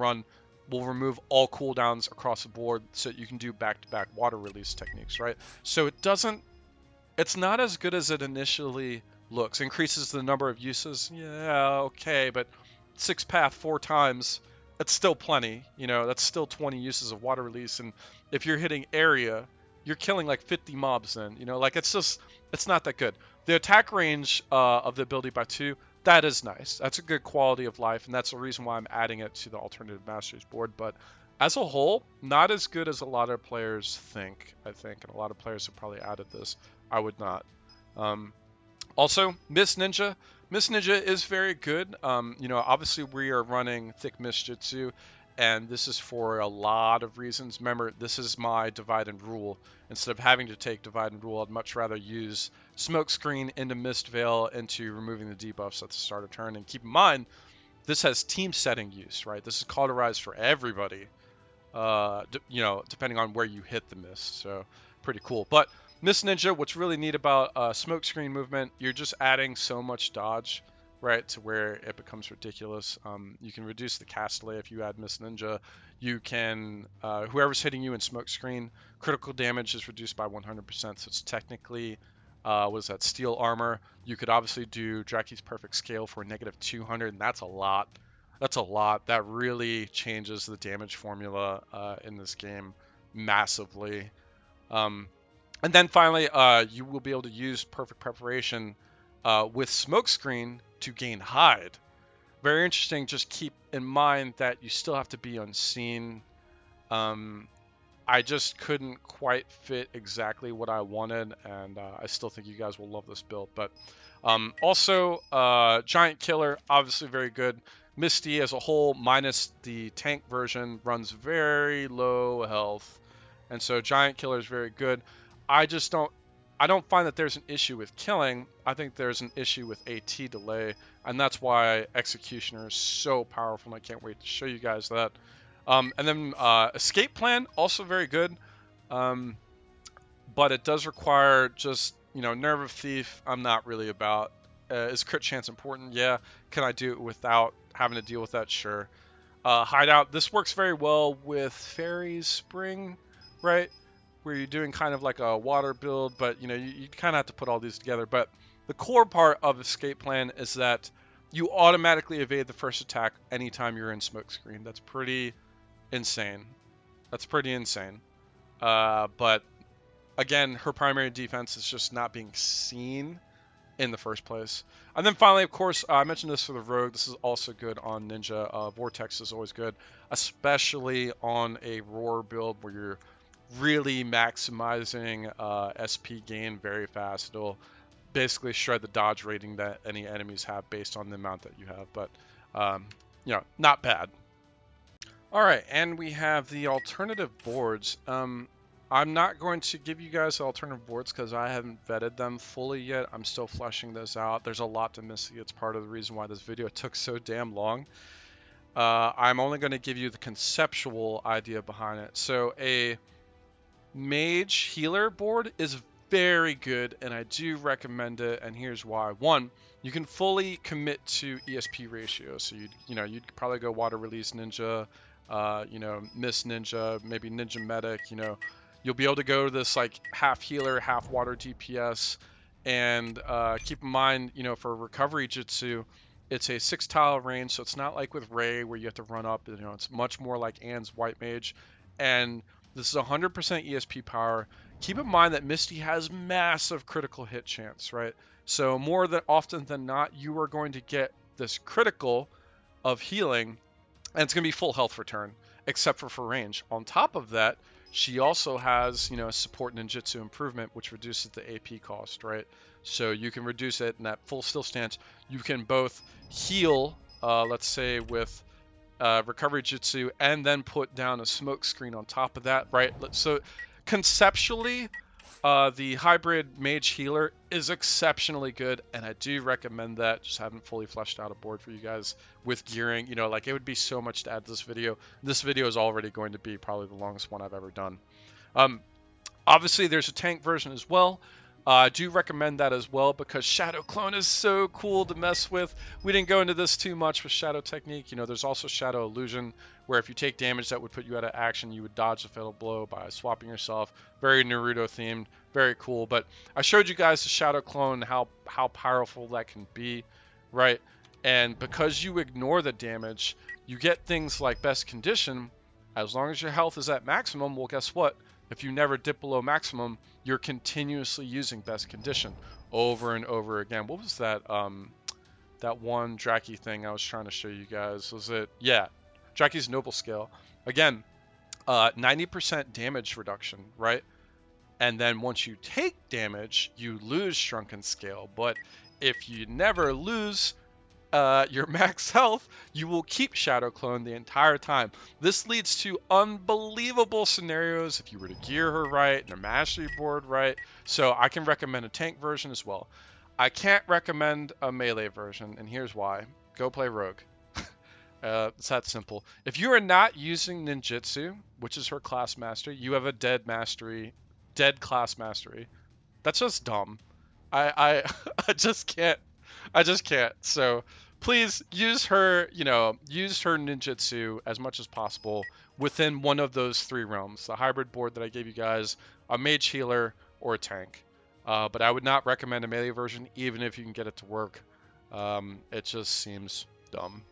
remove all cooldowns across the board, so you can do back-to-back water release techniques, right? So it's not as good as it initially looks. Increases the number of uses, yeah, okay, but 6 path 4 times, it's still plenty. You know, that's still 20 uses of water release, and if you're hitting area, you're killing like 50 mobs then. You know, like it's not that good. The attack range of the ability by 2, that is nice. That's a good quality of life, and that's the reason why I'm adding it to the alternative masteries board. But as a whole, not as good as a lot of players think, I think. And a lot of players have probably added this. I would not. Also, Miss Ninja. Miss Ninja is very good. You know, obviously we are running Thick Mist Jutsu, and this is for a lot of reasons. Remember, this is my divide and rule. Instead of having to take divide and rule, I'd much rather use Smoke Screen into Mist Veil into removing the debuffs at the start of turn. And keep in mind, this has team setting use, right? This is cauterized for everybody, you know, depending on where you hit the mist. So pretty cool. But Miss Ninja, what's really neat about smoke screen movement, you're just adding so much dodge, right, to where it becomes ridiculous. You can reduce the cast delay if you add Miss Ninja. You can, whoever's hitting you in smoke screen, critical damage is reduced by 100%. So it's technically, what is that, steel armor. You could obviously do Draki's Perfect Scale for negative 200, and that's a lot. That's a lot. That really changes the damage formula in this game massively. And then finally, you will be able to use Perfect Preparation with Smokescreen to gain Hide. Very interesting. Just keep in mind that you still have to be unseen. I just couldn't quite fit exactly what I wanted, and I still think you guys will love this build. But also, Giant Killer, obviously very good. Misty as a whole, minus the tank version, runs very low health, and so Giant Killer is very good. I don't find that there's an issue with killing. I think there's an issue with AT delay, and that's why Executioner is so powerful, and I can't wait to show you guys that. And then Escape Plan, also very good, but it does require just, you know, Nerve of Thief, I'm not really about. Is crit chance important? Yeah. Can I do it without having to deal with that? Sure. Hideout, this works very well with Fairy Spring, right? Where you're doing kind of like a water build, but you know, you kind of have to put all these together. But the core part of Escape Plan is that you automatically evade the first attack anytime you're in smoke screen. That's pretty insane. That's pretty insane. But again, her primary defense is just not being seen in the first place. And then finally, of course, I mentioned this for the Rogue. This is also good on Ninja. Vortex is always good, especially on a Roar build where you're really maximizing SP gain very fast. It'll basically shred the dodge rating that any enemies have based on the amount that you have. But, you know, not bad. All right, and we have the alternative boards. I'm not going to give you guys the alternative boards because I haven't vetted them fully yet. I'm still fleshing those out. There's a lot to Misty. It's part of the reason why this video took so damn long. I'm only going to give you the conceptual idea behind it. So a mage healer board is very good, and I do recommend it, and here's why. One, you can fully commit to ESP ratio. So you'd probably go Water Release Ninja, you know, Mist Ninja, maybe Ninja Medic, you know. You'll be able to go to this like half healer, half water DPS, and keep in mind, you know, for recovery jutsu, it's a 6 tile range, so it's not like with Ray where you have to run up. You know, it's much more like Anne's White Mage, and this is 100% ESP power. Keep in mind that Misty has massive critical hit chance, right? So more than often than not, you are going to get this critical of healing, and it's going to be full health for turn, except for range. On top of that, she also has, you know, support ninjutsu improvement, which reduces the AP cost, right? So you can reduce it in that full still stance. You can both heal, let's say with recovery jutsu, and then put down a smoke screen on top of that, right? So conceptually, the hybrid mage healer is exceptionally good, and I do recommend that. Just haven't fully fleshed out a board for you guys with gearing. You know, like it would be so much to add to this video. This video is already going to be probably the longest one I've ever done. Obviously, there's a tank version as well. I do recommend that as well because Shadow Clone is so cool to mess with. We didn't go into this too much with Shadow Technique. You know, there's also Shadow Illusion, where if you take damage that would put you out of action, you would dodge the fatal blow by swapping yourself. Very Naruto themed, very cool. But I showed you guys the Shadow Clone, how powerful that can be, right? And because you ignore the damage, you get things like Best Condition. As long as your health is at maximum, well, guess what? If you never dip below maximum, you're continuously using Best Condition over and over again. What was that? That one Draki thing I was trying to show you guys. Was it? Yeah, Draki's Noble Scale. Again, 90% damage reduction, right? And then once you take damage, you lose Shrunken Scale. But if you never lose your max health, you will keep Shadow Clone the entire time. This leads to unbelievable scenarios if you were to gear her right and a mastery board right. So I can recommend a tank version as well. I can't recommend a melee version, and here's why. Go play Rogue. It's that simple. If you are not using ninjutsu, which is her class mastery, you have a dead class mastery. That's just dumb. I just can't. I just can't. So please use her, use her ninjutsu as much as possible within one of those three realms. The hybrid board that I gave you guys, a mage healer, or a tank. But I would not recommend a melee version, even if you can get it to work. It just seems dumb.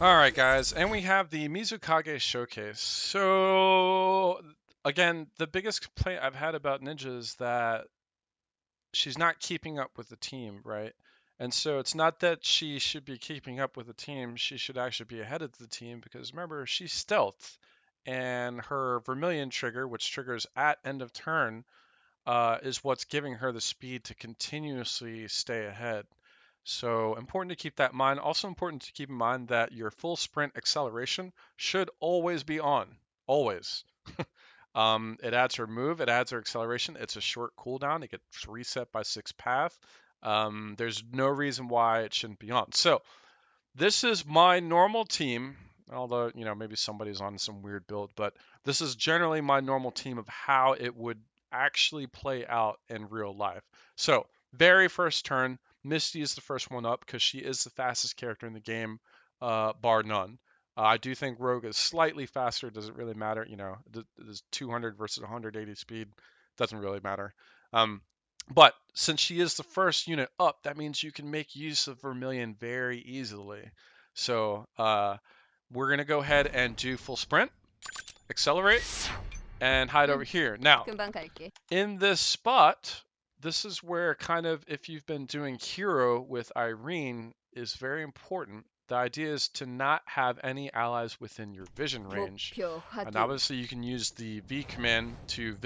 Alright guys, and we have the Mizukage Showcase. So, again, the biggest complaint I've had about Ninja is that she's not keeping up with the team, right? And so it's not that she should be keeping up with the team, she should actually be ahead of the team because remember, she's stealth. And her Vermilion trigger, which triggers at end of turn, is what's giving her the speed to continuously stay ahead. So important to keep that in mind. Also important to keep in mind that your full sprint acceleration should always be on. Always. It adds her move, it adds her acceleration. It's a short cooldown. It gets reset by 6 path. There's no reason why it shouldn't be on. So this is my normal team, although, maybe somebody's on some weird build, but this is generally my normal team of how it would actually play out in real life. So very first turn, Misty is the first one up because she is the fastest character in the game, bar none. I do think Rogue is slightly faster. Does it really matter? There's 200 versus 180 speed. Doesn't really matter. But since she is the first unit up, that means you can make use of Vermilion very easily. So we're going to go ahead and do full sprint, accelerate, and hide over here. Now, in this spot, this is where kind of, if you've been doing hero with Irene, is very important. The idea is to not have any allies within your vision range. And obviously you can use the V command to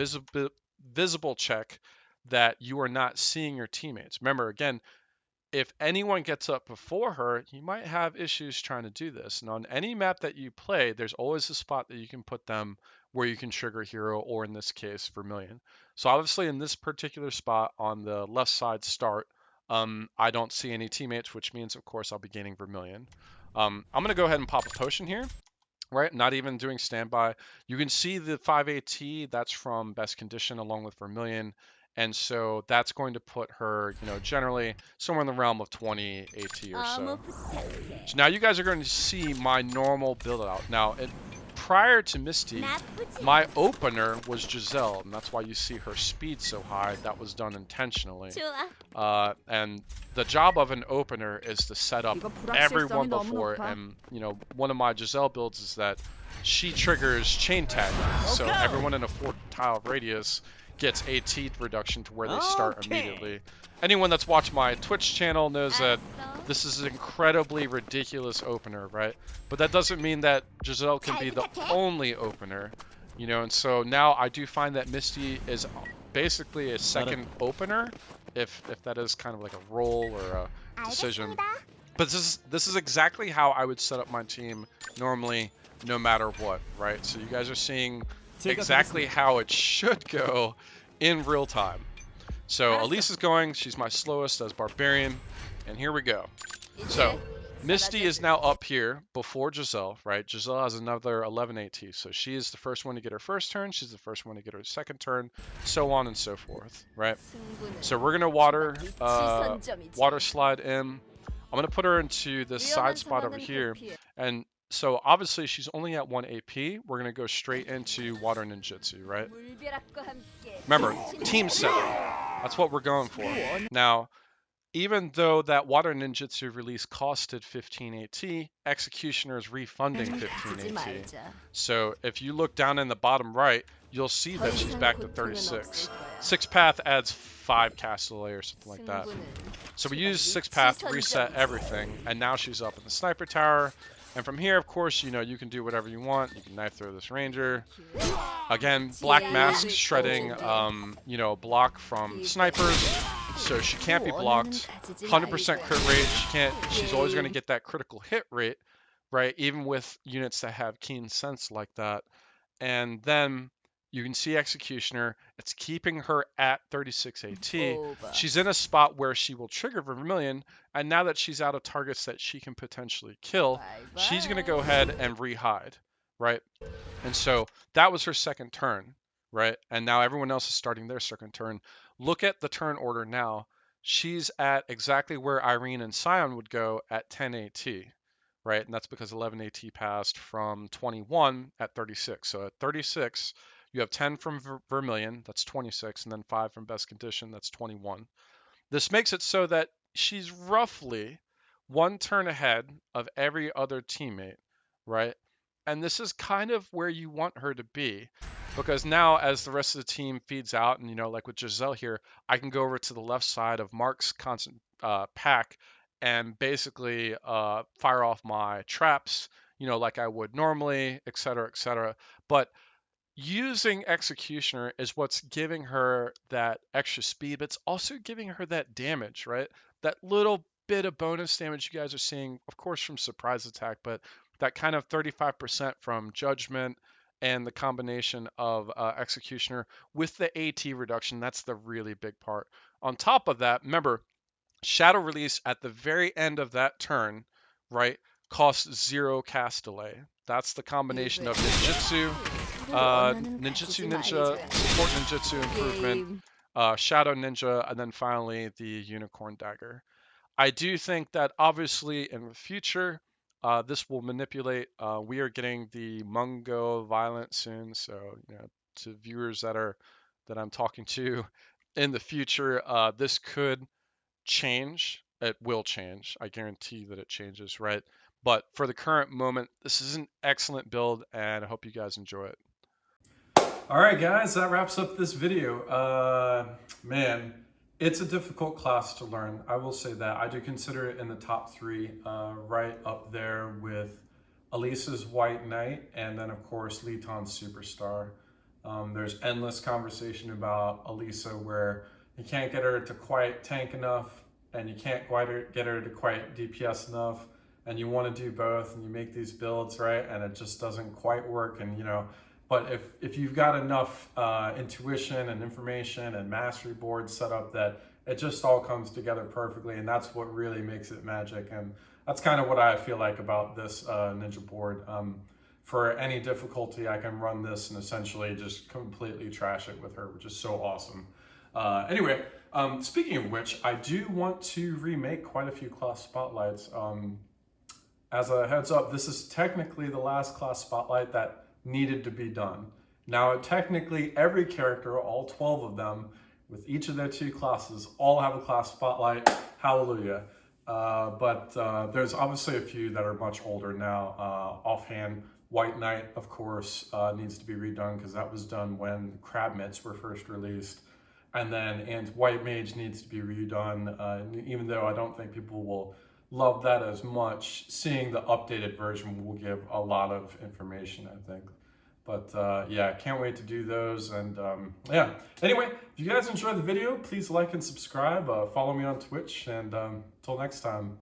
visible check that you are not seeing your teammates. Remember, again, if anyone gets up before her, you might have issues trying to do this. And on any map that you play, there's always a spot that you can put them where you can trigger hero, or in this case, Vermilion. So obviously in this particular spot on the left side start, I don't see any teammates, which means, of course, I'll be gaining Vermilion. I'm going to go ahead and pop a potion here, right? Not even doing standby. You can see the 5 AT, that's from Best Condition along with Vermilion. And so that's going to put her, generally somewhere in the realm of 20 AT or so. So now you guys are going to see my normal build out. Now, prior to Misty, my opener was Giselle, and that's why you see her speed so high. That was done intentionally. And the job of an opener is to set up everyone before. And, one of my Giselle builds is that she triggers chain tag. So everyone in a 4-tile radius gets AT reduction to where they start immediately. Anyone that's watched my Twitch channel knows that this is an incredibly ridiculous opener, right? But that doesn't mean that Giselle can be the only opener, and so now I do find that Misty is basically a second opener, if that is kind of like a role or a decision. But this is exactly how I would set up my team normally, no matter what, right? So you guys are seeing exactly how it should go in real time. So Elise is going, she's my slowest as Barbarian, and here we go. So Misty is now up here before Giselle, right? Giselle has another 11 AT, so she is the first one to get her first turn, she's the first one to get her second turn, so on and so forth, right? So we're gonna water slide in. I'm gonna put her into this side spot over here, and so obviously she's only at 1 AP. We're gonna go straight into water ninjutsu, right? Remember, team setup. That's what we're going for. Now, even though that water ninjutsu release costed 15 AT, Executioner is refunding 15 AT. So if you look down in the bottom right, you'll see that she's back to 36. 6 path adds 5 Castellet or something like that. So we use 6 path to reset everything, and now she's up in the sniper tower. And from here, of course, you know, you can do whatever you want. You can knife throw this ranger. Again, Black Mask shredding, you know, block from snipers, so she can't be blocked. 100% crit rate. She's always going to get that critical hit rate, right? Even with units that have keen sense like that. And then you can see Executioner. It's keeping her at 36 AT. She's in a spot where she will trigger Vermilion, and now that she's out of targets that she can potentially kill, she's going to go ahead and rehide, right? And so that was her second turn, right? And now everyone else is starting their second turn. Look at the turn order now. She's at exactly where Irene and Scion would go at 10 AT, right? And that's because 11 AT passed from 21 at 36. So at 36, you have 10 from Vermilion, that's 26, and then 5 from Best Condition, that's 21. This makes it so that she's roughly 1 turn ahead of every other teammate, right? And this is kind of where you want her to be, because now as the rest of the team feeds out, and you know, like with Giselle here, I can go over to the left side of Mark's constant pack and basically fire off my traps, you know, like I would normally, etc., etc. But using Executioner is what's giving her that extra speed, but it's also giving her that damage, right? That little bit of bonus damage you guys are seeing, of course, from surprise attack, but that kind of 35% from judgment and the combination of Executioner with the AT reduction, that's the really big part. On top of that, remember, Shadow Release at the very end of that turn, right, costs 0 cast delay. That's the combination of Ninjutsu, Ninjutsu Ninja, Support Ninjutsu Improvement, Shadow Ninja, and then finally the Unicorn Dagger. I do think that obviously in the future, this will manipulate. We are getting the Mungo Violent soon, so you know, to viewers that I'm talking to in the future, this could change. It will change. I guarantee that it changes, right? But for the current moment, this is an excellent build, and I hope you guys enjoy it. All right, guys, that wraps up this video. Man, it's a difficult class to learn. I will say that. I do consider it in the top 3, right up there with Elisa's White Knight, and then of course Litan's Superstar. There's endless conversation about Elisa where you can't get her to quite tank enough, and you can't quite get her to quite DPS enough, and you want to do both, and you make these builds, right, and it just doesn't quite work. And you know, but if you've got enough intuition and information and mastery boards set up, that it just all comes together perfectly, and that's what really makes it magic. And that's kind of what I feel like about this ninja board. For any difficulty, I can run this and essentially just completely trash it with her, which is so awesome. Anyway, speaking of which, I do want to remake quite a few class spotlights. As a heads up, this is technically the last class spotlight that needed to be done. Now, technically, every character, all 12 of them, with each of their 2 classes, all have a class spotlight. Hallelujah. But there's obviously a few that are much older now. Offhand, White Knight, of course, needs to be redone because that was done when crabmits were first released. And White Mage needs to be redone, even though I don't think people will love that as much. Seeing the updated version will give a lot of information, I think. But yeah, can't wait to do those. And yeah, anyway, if you guys enjoyed the video, please like and subscribe. Follow me on Twitch, and until next time.